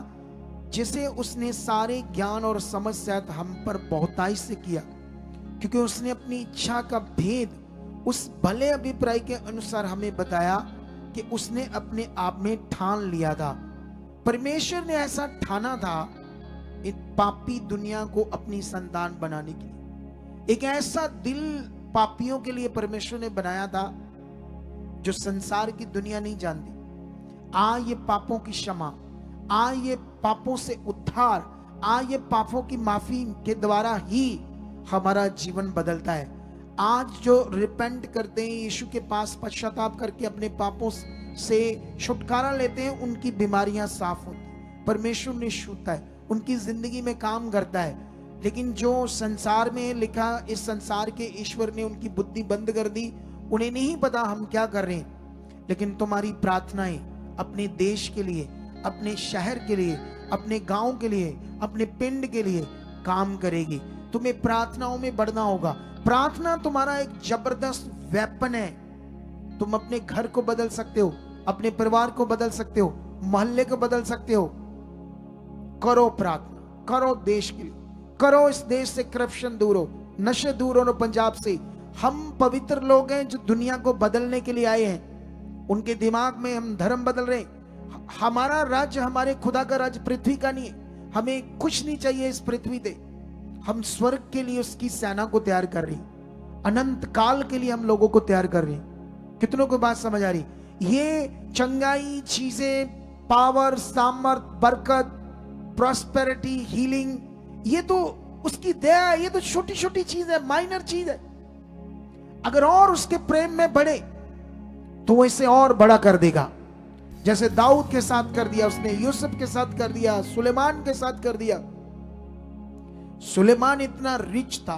जिसे उसने सारे ज्ञान और समझ सहित हम पर बहुताई से किया, क्योंकि उसने अपनी इच्छा का भेद उस भले अभिप्राय के अनुसार हमें बताया कि उसने अपने आप में ठान लिया था। परमेश्वर ने ऐसा ठाना था इस पापी दुनिया को अपनी संतान बनाने के लिए। एक ऐसा दिल पापियों के लिए परमेश्वर ने बनाया था जो संसार की दुनिया नहीं जानती। ये पापों की क्षमा, ये पापों से उद्धार, ये पापों की माफी के द्वारा ही हमारा जीवन बदलता है। आज जो रिपेंट करते हैं, यीशु के पास पश्चाताप करके अपने पापों से छुटकारा लेते हैं, उनकी बीमारियां साफ होती हैं, परमेश्वर ने छूता है, उनकी जिंदगी में काम करता है। लेकिन जो संसार में लिखा, इस संसार के ईश्वर ने उनकी बुद्धि बंद कर दी, उन्हें नहीं पता हम क्या कर रहे हैं। लेकिन तुम्हारी प्रार्थनाएं अपने देश के लिए, अपने शहर के लिए, अपने गांव के लिए, अपने पिंड के लिए काम करेगी। तुम्हें प्रार्थनाओं में बढ़ना होगा। प्रार्थना तुम्हारा एक जबरदस्त वेपन है। तुम अपने घर को बदल सकते हो, अपने परिवार को बदल सकते हो, मोहल्ले को बदल सकते हो। करो प्रार्थना, करो देश के लिए, करो इस देश से करप्शन दूर हो, नशे दूर हो पंजाब से। हम पवित्र लोग हैं जो दुनिया को बदलने के लिए आए हैं। उनके दिमाग में हम धर्म बदल रहे हैं। हमारा राज्य, हमारे खुदा का राज्य पृथ्वी का नहीं है। हमें कुछ नहीं चाहिए इस पृथ्वी पे। हम स्वर्ग के लिए उसकी सेना को तैयार कर रहे हैं, अनंत काल के लिए हम लोगों को तैयार कर रहे हैं। कितनों को बात समझ आ रही? ये चंगाई चीजें, पावर, सामर्थ, बरकत, प्रॉस्पेरिटी, हीलिंग, ये तो उसकी दया है। ये तो छोटी छोटी चीज है, माइनर चीज है। अगर और उसके प्रेम में बढ़े तो वो इसे और बड़ा कर देगा। जैसे दाऊद के साथ कर दिया उसने, यूसुफ के साथ कर दिया, सुलेमान के साथ कर दिया। सुलेमान इतना रिच था,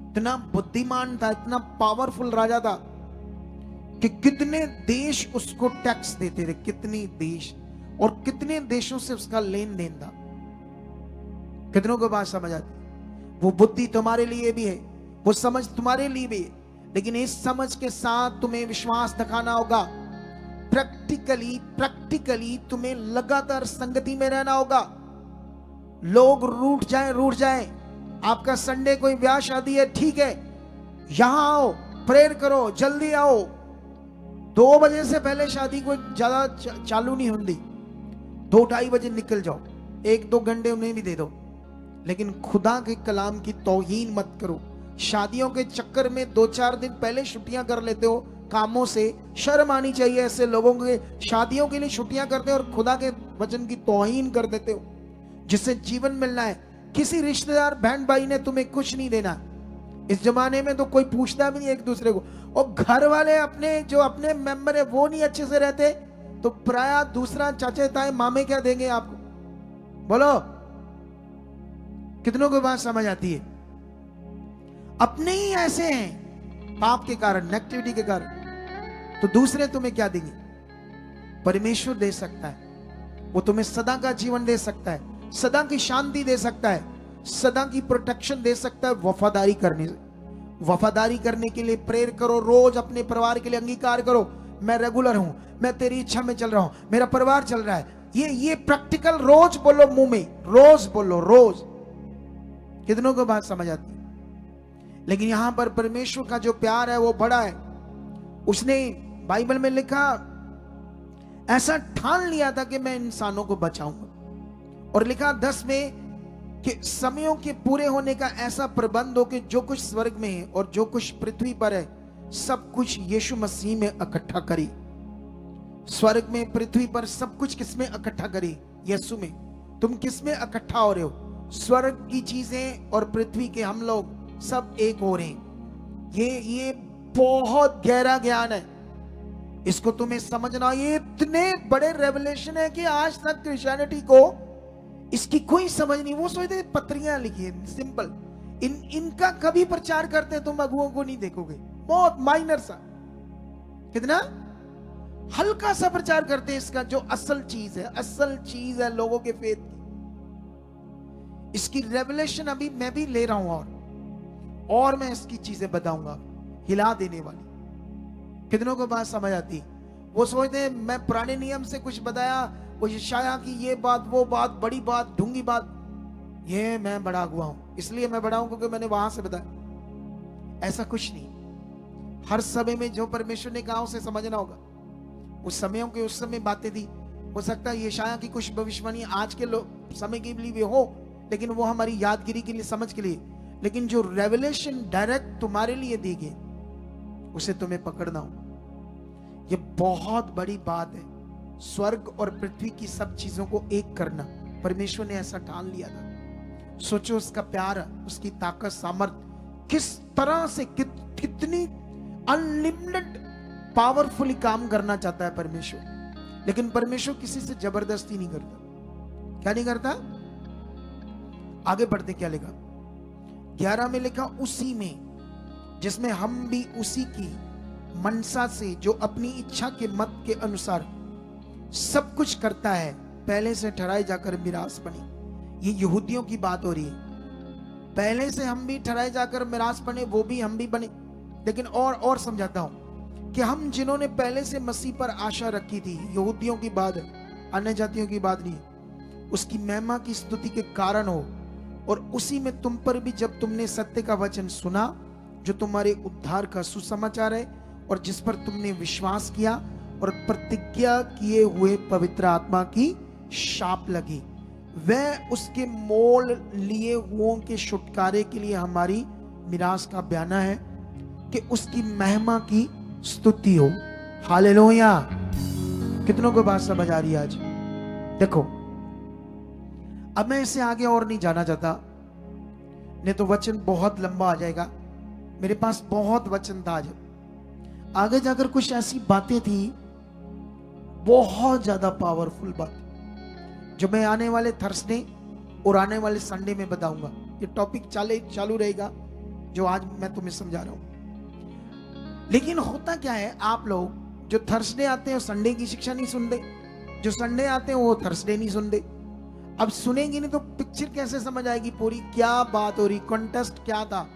इतना बुद्धिमान था, इतना पावरफुल राजा था कि कितने देश उसको टैक्स देते थे, कितने देश, और कितने देशों से उसका लेन देन था। कितनों को बात समझ आती? वो बुद्धि तुम्हारे लिए भी है, वो समझ तुम्हारे लिए भी है, लेकिन इस समझ के साथ तुम्हें विश्वास दिखाना होगा। प्रैक्टिकली तुम्हें लगातार संगति में रहना होगा। लोग रूठ जाए, आपका संडे कोई ब्याह शादी है, ठीक है, यहां आओ, प्रेयर करो, जल्दी आओ। 2 बजे से पहले शादी को ज्यादा चालू नहीं होती। 2-2:30 बजे निकल जाओ, 1-2 घंटे उन्हें भी दे दो, लेकिन खुदा के कलाम की तौहीन मत करो। शादियों के चक्कर में 2-4 दिन पहले छुट्टियां कर लेते हो कामों से। शर्म आनी चाहिए ऐसे लोगों के, शादियों के लिए छुट्टियां करते हो और खुदा के वचन की तौहीन कर देते हो, जिससे जीवन मिलना है। किसी रिश्तेदार बहन भाई ने तुम्हें कुछ नहीं देना। इस जमाने में तो कोई पूछता भी नहीं एक दूसरे को। और घर वाले अपने जो अपने मेंबर है वो नहीं अच्छे से रहते, तो प्राय दूसरा चाचे ताए मामे क्या देंगे आपको? बोलो, कितनों को बात समझ आती है? अपने ही ऐसे हैं पाप के कारण, नेगेटिविटी के कारण, तो दूसरे तुम्हें क्या देंगे? परमेश्वर दे सकता है। वो तुम्हें सदा का जीवन दे सकता है, सदा की शांति दे सकता है, सदा की प्रोटेक्शन दे सकता है। वफादारी करने से, वफादारी करने के लिए प्रेयर करो। रोज अपने परिवार के लिए अंगीकार करो, मैं रेगुलर हूं, मैं तेरी इच्छा में चल रहा हूं, मेरा परिवार चल रहा है। ये प्रैक्टिकल रोज बोलो, मुंह में रोज बोलो, रोज। कितनों को बात समझ आती है? लेकिन यहां पर परमेश्वर का जो प्यार है वो बड़ा है। उसने बाइबल में लिखा, ऐसा ठान लिया था कि मैं इंसानों को बचाऊंगा। और लिखा 10 में कि समयों के पूरे होने का ऐसा प्रबंध हो कि जो कुछ स्वर्ग में है और जो कुछ पृथ्वी पर है, सब कुछ यीशु मसीह में इकट्ठा करी। स्वर्ग में, पृथ्वी पर सब कुछ किसमें इकट्ठा करी? यीशु में। तुम किसमें इकट्ठा हो रहे हो? स्वर्ग की चीजें और पृथ्वी के हम लोग सब एक हो रहे हैं। ये बहुत गहरा ज्ञान है, इसको तुम्हें समझना। ये इतने बड़े रेवलेशन है कि आज तक क्रिश्चियनिटी को इसकी कोई समझ नहीं। वो सोचते पत्रियां लिखी है सिंपल, इनका कभी प्रचार करते तुम अगुओं को नहीं देखोगे। बहुत माइनर सा, कितना हल्का सा प्रचार करते हैं इसका, जो असल चीज है, असल चीज है लोगों के फेथ की। इसकी रेवलेशन अभी मैं भी ले रहा हूं, और मैं इसकी चीजें बताऊंगा, हिला देने वाली। कितनों को बात समझ आती? वो सोचते हैं मैं पुराने नियम से कुछ बताया, वो यशाया की ये बात, वो बात, बड़ी बात, ढूंगी बात, ये मैं बड़ा हुआ हूं, इसलिए मैं बड़ा हूं क्योंकि मैंने वहां से बताया। ऐसा कुछ नहीं। हर समय में जो परमेश्वर ने कहा उसे समझना होगा। उस समयों के उस समय बातें थी। हो सकता है यशाया की कुछ भविष्यवाणी आज के समय के लिए भी हो, लेकिन वो हमारी यादगिरी के लिए, समझ के लिए। लेकिन जो रेवलेशन डायरेक्ट तुम्हारे लिए दी गई, उसे तुम्हें पकड़ना हो। ये बहुत बड़ी बात है, स्वर्ग और पृथ्वी की सब चीजों को एक करना। परमेश्वर ने ऐसा ठान लिया था। सोचो उसका प्यार, उसकी ताकत, सामर्थ, किस तरह से कितनी अनलिमिटेड पावरफुली काम करना चाहता है परमेश्वर। लेकिन परमेश्वर किसी से जबरदस्ती नहीं करता। क्या नहीं करता? आगे बढ़ते क्या लिखा? 11 में लिखा, उसी में जिसमें हम भी उसी की मनसा से, जो अपनी इच्छा के मत के अनुसार सब कुछ करता है, पहले से ठहराए जाकर मिरास बनी। ये यहूदियों की बात हो रही है। पहले से हम भी ठहराए जाकर मिरास बने, वो भी हम भी बने। लेकिन और समझाता हूं कि हम जिन्होंने पहले से मसीह पर आशा रखी थी, यहूदियों की बात है, अन्य जातियों की बात नहीं, उसकी महिमा की स्तुति के कारण हो। और उसी में तुम पर भी, जब तुमने सत्य का वचन सुना, जो तुम्हारे उद्धार का सुसमाचार है, और जिस पर तुमने विश्वास किया, और प्रतिज्ञा किए हुए पवित्र आत्मा की शाप लगी, वह उसके मोल लिए हुओं के छुटकारे के लिए हमारी मिरास का बयाना है, कि उसकी महिमा की स्तुति हो। हालेलुया। कितनों को बात समझ आ रही है आज? देखो, अब मैं इससे आगे और नहीं जाना चाहता, नहीं तो वचन बहुत लंबा आ जाएगा। मेरे पास बहुत वचन था आज। आगे जाकर कुछ ऐसी बातें थी, बहुत ज्यादा पावरफुल बात, जो मैं आने वाले थर्सडे और आने वाले संडे में बताऊंगा। ये टॉपिक चालू रहेगा जो आज मैं तुम्हें समझा रहा हूं। लेकिन होता क्या है, आप लोग जो थर्सडे आते हैं संडे की शिक्षा नहीं सुनते, जो संडे आते हैं वो थर्सडे नहीं सुनते। अब सुनेंगे नहीं तो पिक्चर कैसे समझ आएगी पूरी, क्या बात हो रही, कॉन्टेस्ट क्या था,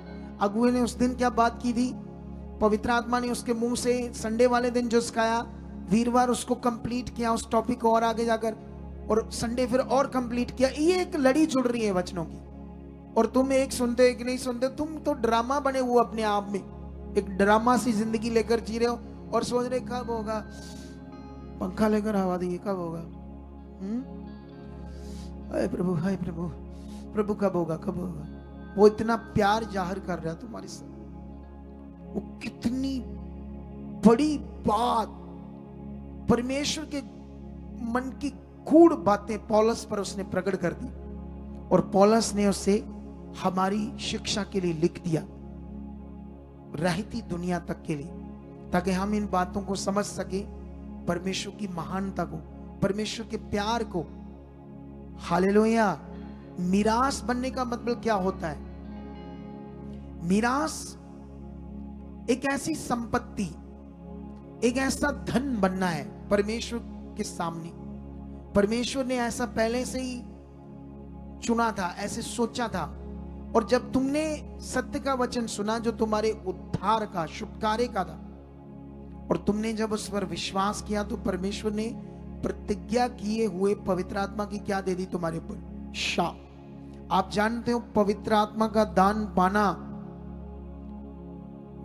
अगुए ने उस दिन क्या बात की थी, पवित्र आत्मा ने उसके मुंह से संडे वाले दिन जो सिखाया, वीरवार उसको कंप्लीट किया उस टॉपिक को, और आगे जाकर, और संडे फिर और कंप्लीट किया। ये एक लड़ी जुड़ रही है वचनों की, और तुम एक सुनते एक नहीं सुनते, तुम तो ड्रामा बने हुए अपने आप में। एक ड्रामा सी जिंदगी लेकर जी रहे हो और सोच रहे कब होगा, पंखा लेकर हवा दी, कब होगा। हाय प्रभु, हाय प्रभु, प्रभु कब होगा, कब होगा। वो इतना प्यार जाहिर कर रहा है तुम्हारे साथ, वो कितनी बड़ी बात, परमेश्वर के मन की गूढ़ बातें पौलुस पर उसने प्रकट कर दी और पौलुस ने उसे हमारी शिक्षा के लिए लिख दिया, रहती दुनिया तक के लिए, ताकि हम इन बातों को समझ सके, परमेश्वर की महानता को, परमेश्वर के प्यार को। हालेलुया। मीरास बनने का मतलब क्या होता है? मीरास एक ऐसी संपत्ति, एक ऐसा धन बनना है परमेश्वर के सामने। परमेश्वर ने ऐसा पहले से ही चुना था, ऐसे सोचा था। और जब तुमने सत्य का वचन सुना जो तुम्हारे उद्धार का, छुटकारे का था, और तुमने जब उस पर विश्वास किया, तो परमेश्वर ने प्रतिज्ञा किए हुए पवित्र आत्मा की क्या दे दी तुम्हारे ऊपर? शाप। आप जानते हो पवित्र आत्मा का दान पाना,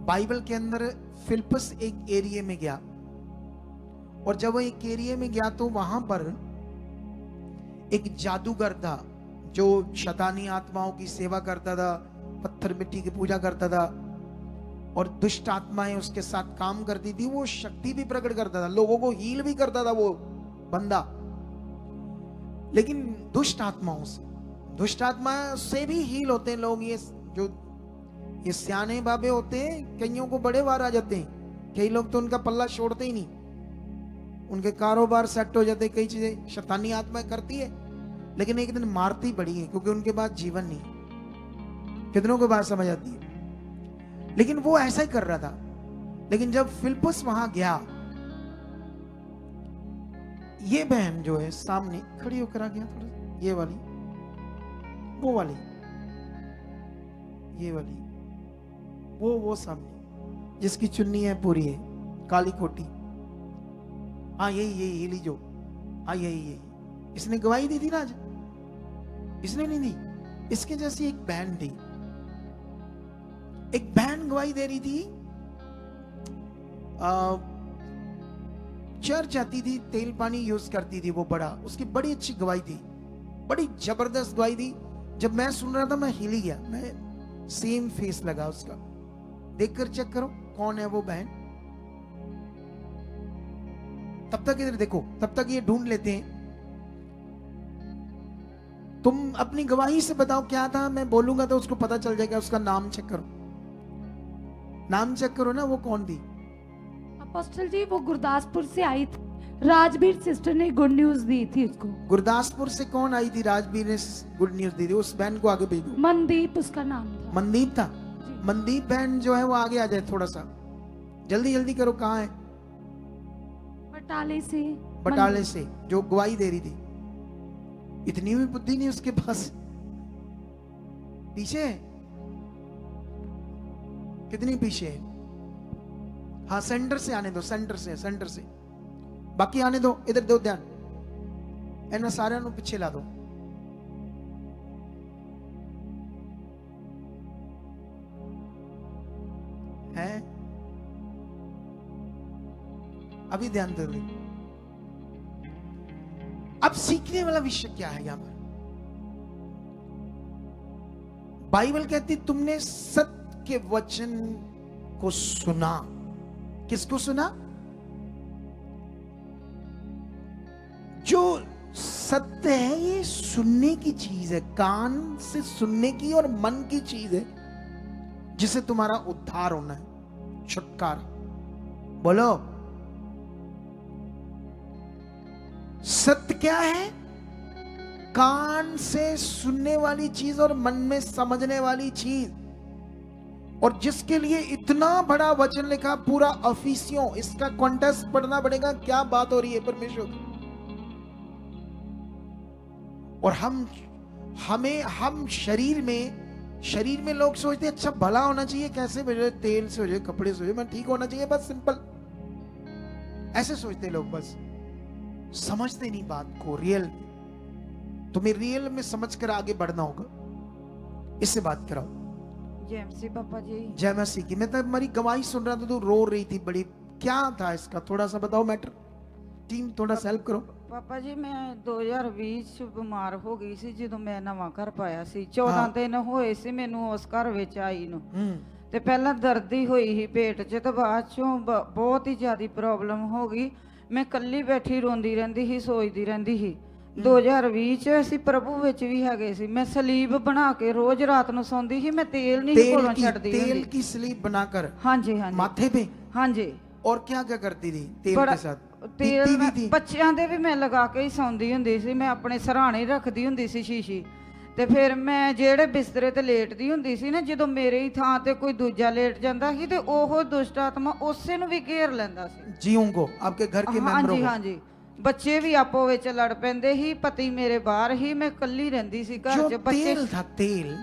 बाइबल के अंदर फिलिप्पस एक एरिया में गया, और जब वो एक एरिया में गया तो वहां पर एक जादूगर था जो शैतानी आत्माओं की सेवा करता था, पत्थर मिट्टी की पूजा करता था, और दुष्ट आत्माएं उसके साथ काम करती थी। वो शक्ति भी प्रकट करता था, लोगों को हील भी करता था वो बंदा। लेकिन दुष्ट आत्माओं से, दुष्ट आत्मा से भी हील होते हैं लोग। ये सियाने बाबे होते हैं, कईयों को बड़े वार आ जाते हैं, कई लोग तो उनका पल्ला छोड़ते ही नहीं, उनके कारोबार सेट हो जाते, कई चीजें शैतानी आत्माएं करती है, लेकिन एक दिन मारती बड़ी है, क्योंकि उनके पास जीवन नहीं। कितनों को बात समझ आती है? लेकिन वो ऐसा ही कर रहा था। लेकिन जब फिलिप्पस वहां गया, ये बहन जो है सामने खड़ी होकर आ गया, थोड़ा ये वाली, वो वाली, ये वाली, वो सामने जिसकी चुन्नी है पूरी है, काली कोटी, हाँ यही हिली जो, हाँ यही। इसने गवाही दी थी ना आज? इसने नहीं दी, इसके जैसी एक बहन थी, एक बहन गवाही दे रही थी। चर्च आती थी, तेल पानी यूज करती थी, वो बड़ा, उसकी बड़ी अच्छी गवाही थी, बड़ी जबरदस्त गवाही थी। जब मैं सुन रहा था मैं हिल ही गया, मैं सेम फेस लगा उसका, देखकर चेक करो कौन है वो बहन। तब तक इधर देखो, तब तक ये ढूंढ लेते हैं। तुम अपनी गवाही से बताओ क्या था, मैं बोलूंगा तो उसको पता चल जाएगा। उसका नाम चेक करो, नाम चेक करो ना, वो कौन थी? अपोस्टल जी, वो गुरदासपुर से आई थी, राजवीर सिस्टर ने गुड न्यूज दी थी उसको। गुरदासपुर से कौन आई थी? राजवीर ने गुड न्यूज दी थी। उस बहन को आगे भेज दो। मनदीप उसका नाम था। मनदीप था? मनदीप बहन जो है वो आगे आ जाए थोड़ा सा, जल्दी जल्दी करो। कहाँ है? बटाले से। बटाले से, जो गवाही दे रही थी। इतनी भी बुद्धि नहीं उसके पास, पीछे है, कितनी पीछे है? हाँ, सेंटर से आने दो, सेंटर से बाकी आने दो। इधर दो ध्यान, इन्हें सारे पीछे ला दो। है अभी ध्यान दे। अब सीखने वाला विषय क्या है यहां पर? बाइबल कहती तुमने सत्य के वचन को सुना। किसको सुना? जो सत्य है ये सुनने की चीज है, कान से सुनने की और मन की चीज है, जिसे तुम्हारा उद्धार होना है, छुटकारा। बोलो, सत्य क्या है? कान से सुनने वाली चीज और मन में समझने वाली चीज, और जिसके लिए इतना बड़ा वचन लिखा पूरा अफिसियों। इसका कॉन्टेक्स्ट पढ़ना पड़ेगा, क्या बात हो रही है परमेश्वर की। और हम शरीर में लोग सोचते अच्छा भला होना चाहिए, कैसे भेजे? तेल से हो जाए, कपड़े से हो जाए, मैं ठीक होना चाहिए, बस सिंपल ऐसे सोचते लोग, बस समझते नहीं बात को। रियल तुम्हें रियल में समझकर आगे बढ़ना होगा। इससे बात कराओ। जय मसीह पापा जी। जय मसीह की। मैं तो हमारी गवाही सुन रहा था, तो रो रही थी बड़ी। क्या था इसका, थोड़ा सा बताओ मैटर। टीम थोड़ा सा हेल्प करो। पापा जी मैं 2020 ਚ ਬਿਮਾਰ ਹੋ ਗਈ ਸੀ ਜਦੋਂ ਮੈਂ ਨਵਾਂ ਘਰ ਪਾਇਆ ਸੀ। 14 ਦਿਨ ਹੋਏ ਸੀ ਮੈਨੂੰ ਉਸ ਘਰ ਵਿੱਚ ਆਈ ਨੂੰ। ਤੇ ਪਹਿਲਾਂ ਦਰਦ ਹੀ ਹੋਈ ਸੀ ਪੇਟ 'ਚ, ਤੇ ਬਾਅਦ ਚੋਂ ਬਹੁਤ ਹੀ ਜ਼ਿਆਦਾ ਪ੍ਰੋਬਲਮ ਹੋ ਗਈ। ਮੈਂ ਇਕੱਲੀ ਬੈਠੀ ਰੋਂਦੀ ਰਹਿੰਦੀ ਸੀ, ਸੋਚਦੀ ਰਹਿੰਦੀ ਸੀ। 2020 ਚ ਅਸੀਂ ਪ੍ਰਭੂ ਵਿੱਚ ਵੀ ਹੈਗੇ ਸੀ। ਮੈਂ ਸਲੀਬ ਬਣਾ ਕੇ ਰੋਜ਼ ਰਾਤ ਨੂੰ ਸੌਂਦੀ ਸੀ। ਮੈਂ ਤੇਲ ਨਹੀਂ ਕੋਲੋਂ ਛੱਡਦੀ तेल ਹੁੰਦੀ। की स्लीप बनाकर ਹਾਂਜੀ ਹਾਂਜੀ माथे पे, ਹਾਂਜੀ। और क्या क्या करती थी तेल बड़ा के साथ? ਤੇਲ पीती भी ਮੈਂ थी? ਬੱਚਿਆਂ ਦੇ ਵੀ ਮੈਂ ਲਗਾ ਕੇ ਹੀ ਸੌਂਦੀ ਹੁੰਦੀ ਸੀ। ਮੈਂ ਆਪਣੇ ਸਰਾਣੇ ਰੱਖਦੀ ਹੁੰਦੀ ਸੀ ਸ਼ੀਸ਼ੀ ਤੇ ਫਿਰ ਮੈਂ ਜਿਹੜੇ ਬਿਸਤਰੇ ਤੇ ਲੇਟਦੀ ਹੁੰਦੀ ਸੀ ਨਾ, ਜਦੋਂ ਮੇਰੇ ਹੀ ਥਾਂ ਤੇ ਕੋਈ ਦੂਜਾ ਲੇਟ ਜਾਂਦਾ ਸੀ ਤੇ ਉਹ ਦੁਸ਼ਟ ਆਤਮਾ ਉਸੇ ਨੂੰ ਵੀ ਘੇਰ ਲੈਂਦਾ ਸੀ। जीवों को, आपके घर के मेंबरों ਹਾਂਜੀ को? ਹਾਂਜੀ। ਬੱਚੇ ਵੀ ਆਪੋ ਵਿੱਚ ਲੜ ਪੈਂਦੇ ਸੀ। ਪਤੀ ਮੇਰੇ ਬਾਹਰ ਹੀ, ਮੈਂ ਇਕੱਲੀ ਰਹਿੰਦੀ ਸੀ ਘਰ जो 'ਚ। ਬੱਚੇ तेल था तेल,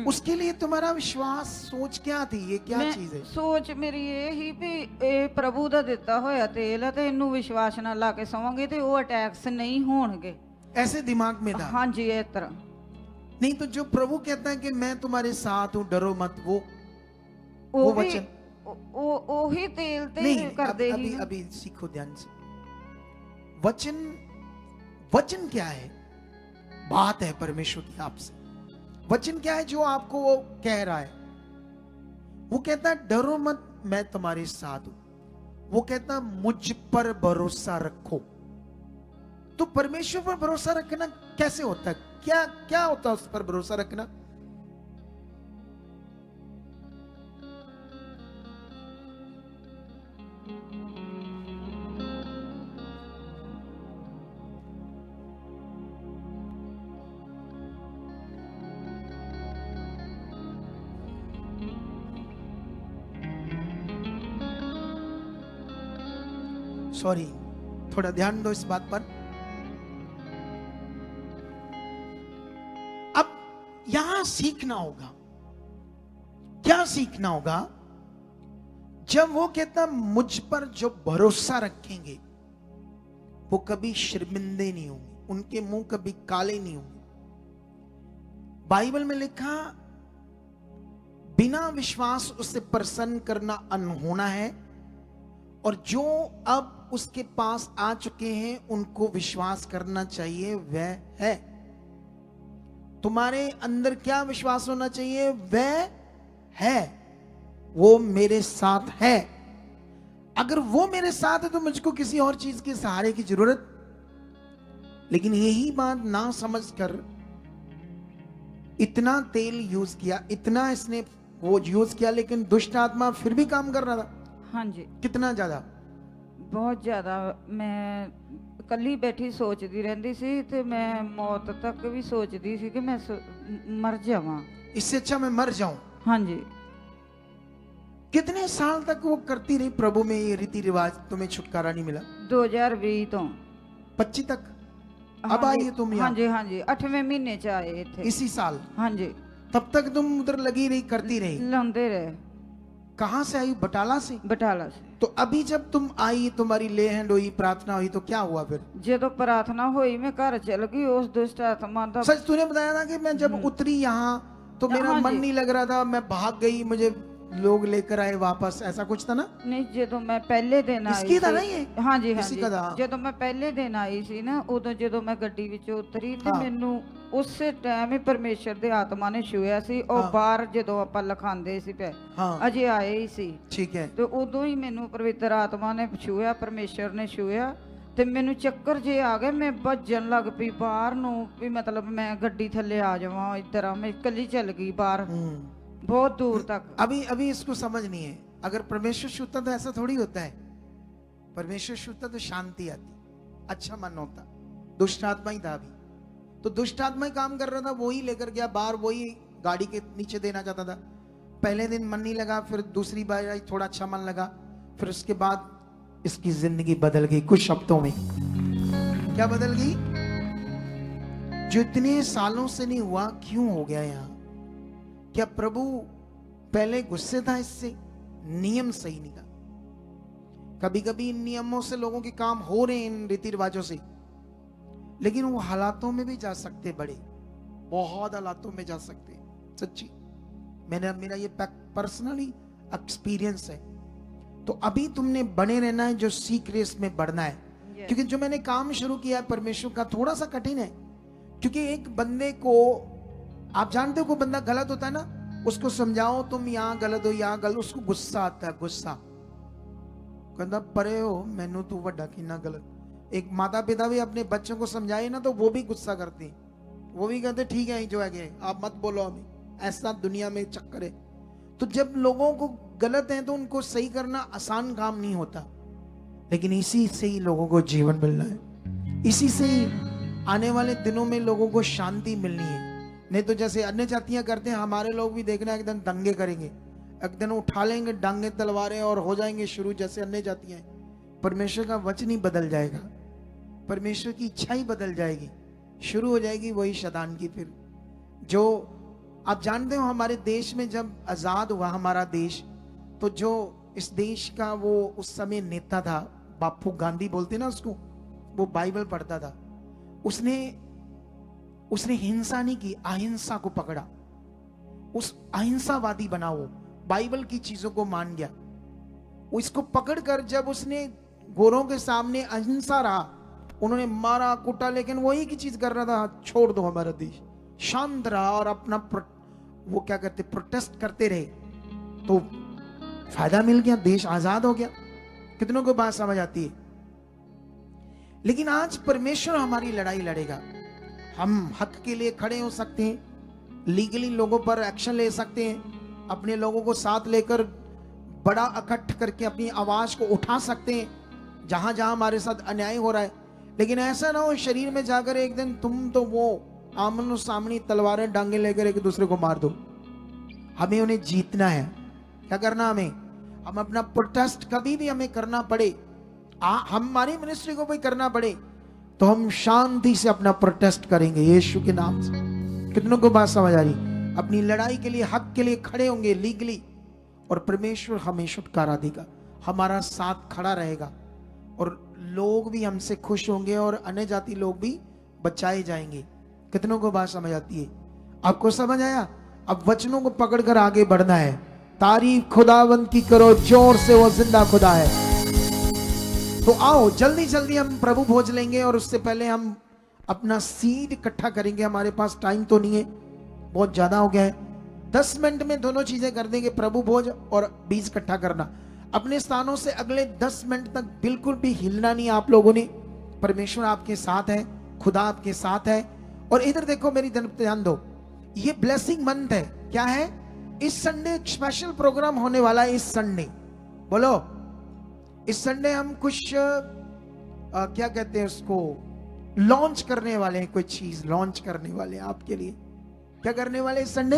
उसके लिए तुम्हारा विश्वास सोच क्या थी? ये क्या ਮੈਂ चीज है? ਸੋਚ ਮੇਰੀ ਇਹ ਹੀ ਵੀ ਇਹ ਪ੍ਰਭੂ ਦਾ ਦਿੱਤਾ ਹੋਇਆ ਤੇਲ ਹੈ ਤੇ ਇਹਨੂੰ ਵਿਸ਼ਵਾਸ ਨਾਲ ਲਾ ਕੇ ਸੌਵਾਂਗੇ ਤੇ ਉਹ ਅਟੈਕਸ ਨਹੀਂ ਹੋਣਗੇ। ऐसे दिमाग में था? ਹਾਂਜੀ ਇਸ ਤਰ੍ਹਾਂ। नहीं तो जो प्रभु कहता है कि मैं तुम्हारे साथ हूँ, डरो मत, वो ਉਹ ਵੀ वचन ਉਹੀ ਤੇਲ ਤੇ नहीं। ਕਰਦੇ अभी ਸੀ। अभी सीखो ध्यान से। वचन, वचन क्या है? बात है परमेश्वर की आपसे। वचन क्या है जो आपको वो कह रहा है? वो कहता है डरो मत, मैं तुम्हारे साथ हूं। वो कहता है मुझ पर भरोसा रखो। तो परमेश्वर पर भरोसा रखना कैसे होता है? क्या क्या होता है उस पर भरोसा रखना? सॉरी, थोड़ा ध्यान दो इस बात पर। अब यहां सीखना होगा। क्या सीखना होगा? जब वो कहता मुझ पर जो भरोसा रखेंगे वो कभी शर्मिंदे नहीं होंगे, उनके मुंह कभी काले नहीं होंगे। बाइबल में लिखा बिना विश्वास उसे प्रसन्न करना अनहोना है, और जो अब उसके पास आ चुके हैं उनको विश्वास करना चाहिए वह है। तुम्हारे अंदर क्या विश्वास होना चाहिए? वह है, वो मेरे साथ है। अगर वो मेरे साथ है तो मुझको किसी और चीज के सहारे की जरूरत। लेकिन यही बात ना समझकर इतना तेल यूज किया, इतना इसने वो यूज किया, लेकिन दुष्ट आत्मा फिर भी काम कर रहा था। ਹਾਂਜੀ कितना ज्यादा? ਬਹੁਤ ਜ਼ਿਆਦਾ। ਮੈਂ ਇਕੱਲੀ ਬੈਠੀ ਸੋਚਦੀ ਰਹਿੰਦੀ ਸੀ ਤੇ ਮੈਂ ਮੌਤ ਤੱਕ ਵੀ ਸੋਚਦੀ ਸੀ ਕਿ ਮੈਂ ਮਰ ਜਾਵਾਂ। इससे अच्छा मैं मर जाऊं। ਹਾਂਜੀ। कितने साल तक वो करती रही प्रभु में ये रीति रिवाज, तुम्हें छुटकारा नहीं मिला? 2020 ਤੋਂ 25 तक अब आई है तुम यहाँ? ਹਾਂਜੀ ਹਾਂਜੀ 8ਵੇਂ ਮਹੀਨੇ ਚ ਆਏ ਇੱਥੇ। इसी साल? ਹਾਂਜੀ। तब तक तुम उधर लगी रही, करती रही? ਲਾਉਂਦੇ ਰਹੇ। कहां से आई? बटाला से? ਬਟਾਲਾ ਸੇ। तो अभी जब तुम आई, तुम्हारी ले हैंड हुई, प्रार्थना हुई, तो क्या हुआ फिर? ਜਦੋਂ ਪ੍ਰਾਰਥਨਾ ਹੋਈ मैं घर चल गई। उस दुष्ट आत्मा ਦਾ सच तूने बताया था कि मैं जब उतरी यहाँ तो मेरा हाँ मन जी। नहीं लग रहा था, मैं भाग गई, मुझे लोग लेकर आए वापस, ऐसा कुछ था ना? ਨਹੀਂ ਜਦੋਂ ਮੈਂ ਪਹਿਲੇ ਦਿਨ ਆਈ इसकी था ना ये? ਹਾਂਜੀ इसी ਹਾਂਜੀ का था। ਜਦੋਂ ਮੈਂ ਪਹਿਲੇ ਦਿਨ ਆਈ ਸੀ ਨਾ, ਉਦੋਂ ਜਦੋਂ ਮੈਂ ਗੱਡੀ ਵਿੱਚੋਂ ਉਤਰੀ ਤੇ ਹਾਂ। ਮੈਨੂੰ ਉਸੇ ਟਾਈਮ ਹੀ ਪਰਮੇਸ਼ਰ ਦੇ ਆਤਮਾ ਨੇ ਛੂਇਆ ਸੀ। ਉਹ ਹਾਂ। ਬਾਹਰ ਜਦੋਂ ਆਪਾਂ ਲਖਾਉਂਦੇ ਸੀ ਪਏ हाँ ਅਜੇ ਆਏ ਹੀ ਸੀ, ठीक है। ਤੇ ਉਦੋਂ ਹੀ ਮੈਨੂੰ ਪਵਿੱਤਰ ਆਤਮਾ ਨੇ ਛੂਇਆ, ਪਰਮੇਸ਼ਰ ਨੇ ਛੂਇਆ ਤੇ ਮੈਨੂੰ ਚੱਕਰ ਜੇ ਆ ਗਏ। ਮੈਂ ਭੱਜਣ ਲੱਗ ਪਈ ਬਾਹਰ ਨੂੰ, ਵੀ ਮਤਲਬ ਮੈਂ ਗੱਡੀ ਥੱਲੇ ਆ ਜਾਵਾਂ। ਇੱਧਰ ਆ, ਮੈਂ ਇਕੱਲੀ ਚੱਲ ਗਈ ਬਾਹਰ बहुत दूर तक। अभी अभी इसको समझ नहीं है। अगर परमेश्वर छूता तो ऐसा थोड़ी होता है। परमेश्वर छूता तो शांति आती, अच्छा मन होता। दुष्ट आत्मा ही था अभी, तो दुष्ट आत्मा ही काम कर रहा था। वही लेकर गया बाहर, वही गाड़ी के नीचे देना चाहता था। पहले दिन मन नहीं लगा, फिर दूसरी बार आई, थोड़ा अच्छा मन लगा, फिर उसके बाद इसकी जिंदगी बदल गई कुछ हफ्तों में। क्या बदल गई? जो इतने सालों से नहीं हुआ, क्यों हो गया यहाँ? क्या प्रभु पहले गुस्से था इससे? नियम सही नहीं था। कभी कभी इन नियमों से लोगों के काम हो रहे हैं, इन रीति रिवाजों से, लेकिन वो हालातों में भी जा सकते, बड़े बहुत हालातों में जा सकते। सच्ची मेरा ये पर्सनली एक्सपीरियंस है। तो अभी तुमने बने रहना है, जो सीख रेस में बढ़ना है। क्योंकि जो मैंने काम शुरू किया है परमेश्वर का, थोड़ा सा कठिन है। क्योंकि एक बंदे को, आप जानते हो कोई बंदा गलत होता है ना, उसको समझाओ तुम यहाँ गलत हो, यहाँ गलत, उसको गुस्सा आता है, गुस्सा कहता परे हो मैनू तू वड्डा कितना गलत। एक माता पिता भी अपने बच्चों को समझाए ना तो वो भी गुस्सा करते हैं, वो भी कहते ठीक है जो है आप मत बोलो हमें, ऐसा दुनिया में चक्कर है। तो जब लोगों को गलत है तो उनको सही करना आसान काम नहीं होता, लेकिन इसी से ही लोगों को जीवन मिलना है, इसी से ही आने वाले दिनों में लोगों को शांति मिलनी है। नहीं तो जैसे अन्य जातियां करते हैं, हमारे लोग भी देखना एकदम दंगे करेंगे, एक दिन उठा लेंगे डांगे तलवारें और हो जाएंगे शुरू जैसे अन्य जातियां। परमेश्वर का वचन ही बदल जाएगा, परमेश्वर की इच्छा ही बदल जाएगी, शुरू हो जाएगी वही शैतान की। फिर जो आप जानते हो हमारे देश में जब आजाद हुआ हमारा देश, तो जो इस देश का वो उस समय नेता था, बापू गांधी बोलते ना उसको, वो बाइबल पढ़ता था। उसने हिंसा नहीं की, अहिंसा को पकड़ा, उस अहिंसावादी बना, वो बाइबल की चीजों को मान गया। वो इसको पकड़कर जब उसने गोरों के सामने अहिंसा रहा, उन्होंने मारा कुटा, लेकिन वही की चीज कर रहा था, छोड़ दो हमारा देश, शांत रहा और अपना वो क्या करते, प्रोटेस्ट करते रहे, तो फायदा मिल गया, देश आजाद हो गया। कितनों को बात समझ आती है? लेकिन आज परमेश्वर हमारी लड़ाई लड़ेगा। हम हक के लिए खड़े हो सकते हैं, लीगली लोगों पर एक्शन ले सकते हैं, अपने लोगों को साथ लेकर बड़ा इकट्ठ करके अपनी आवाज को उठा सकते हैं जहां जहां हमारे साथ अन्याय हो रहा है। लेकिन ऐसा ना हो शरीर में जाकर एक दिन तुम तो वो आमनो सामने तलवारें डांगे लेकर एक दूसरे को मार दो। हमें उन्हें जीतना है। क्या करना हमें? हम अपना प्रोटेस्ट कभी भी हमें करना पड़े, हमारी मिनिस्ट्री को भी करना पड़े, तो हम शांति से अपना प्रोटेस्ट करेंगे यीशु के नाम से। कितनों को बात समझ आ रही? अपनी लड़ाई के लिए, हक के लिए खड़े होंगे लीगली, और परमेश्वर हमें छुटकारा देगा, हमारा साथ खड़ा रहेगा, और लोग भी हमसे खुश होंगे और अन्य जाति लोग भी बचाए जाएंगे। कितनों को बात समझ आती है? आपको समझ आया? अब वचनों को पकड़कर आगे बढ़ना है। तारीफ खुदावंद की करो जोर से, वो जिंदा खुदा है। तो आओ जल्दी जल्दी हम प्रभु भोज लेंगे, और उससे पहले हम अपना सीड इकट्ठा करेंगे। हमारे पास टाइम तो नहीं है, बहुत ज्यादा हो गया है। 10 मिनट में दोनों चीजें कर देंगे, प्रभु भोज और बीज इकट्ठा करना। अपने स्थानों से अगले 10 मिनट तक बिल्कुल भी हिलना नहीं आप लोगों ने। परमेश्वर आपके साथ है, खुदा आपके साथ है। और इधर देखो, मेरी ध्यान दो, ये ब्लेसिंग मंथ है। क्या है? इस संडे एक स्पेशल प्रोग्राम होने वाला है। इस संडे, बोलो, इस संडे हम कुछ क्या कहते हैं उसको, लॉन्च करने वाले हैं, कोई चीज लॉन्च करने वाले हैं आपके लिए। क्या करने वाले इस संडे?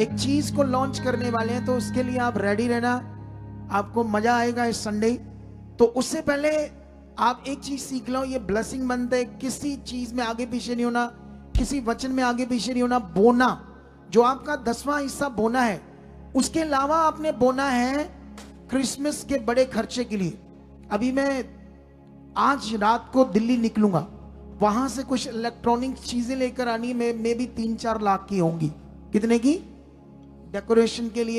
एक चीज को लॉन्च करने वाले हैं, तो उसके लिए आप रेडी रहना, आपको मजा आएगा इस संडे। तो उससे पहले आप एक चीज सीख लो, ये ब्लेसिंग मंथ है, किसी चीज में आगे पीछे नहीं होना, किसी वचन में आगे पीछे नहीं होना। बोना, जो आपका 10वां हिस्सा बोना है, उसके अलावा आपने बोना है क्रिसमस के बड़े खर्चे के लिए। अभी मैं आज रात को दिल्ली निकलूंगा, वहां से कुछ इलेक्ट्रॉनिक चीजें लेकर आनी, मैं भी 3-4 लाख की होंगी। कितने की? डेकोरेशन के लिए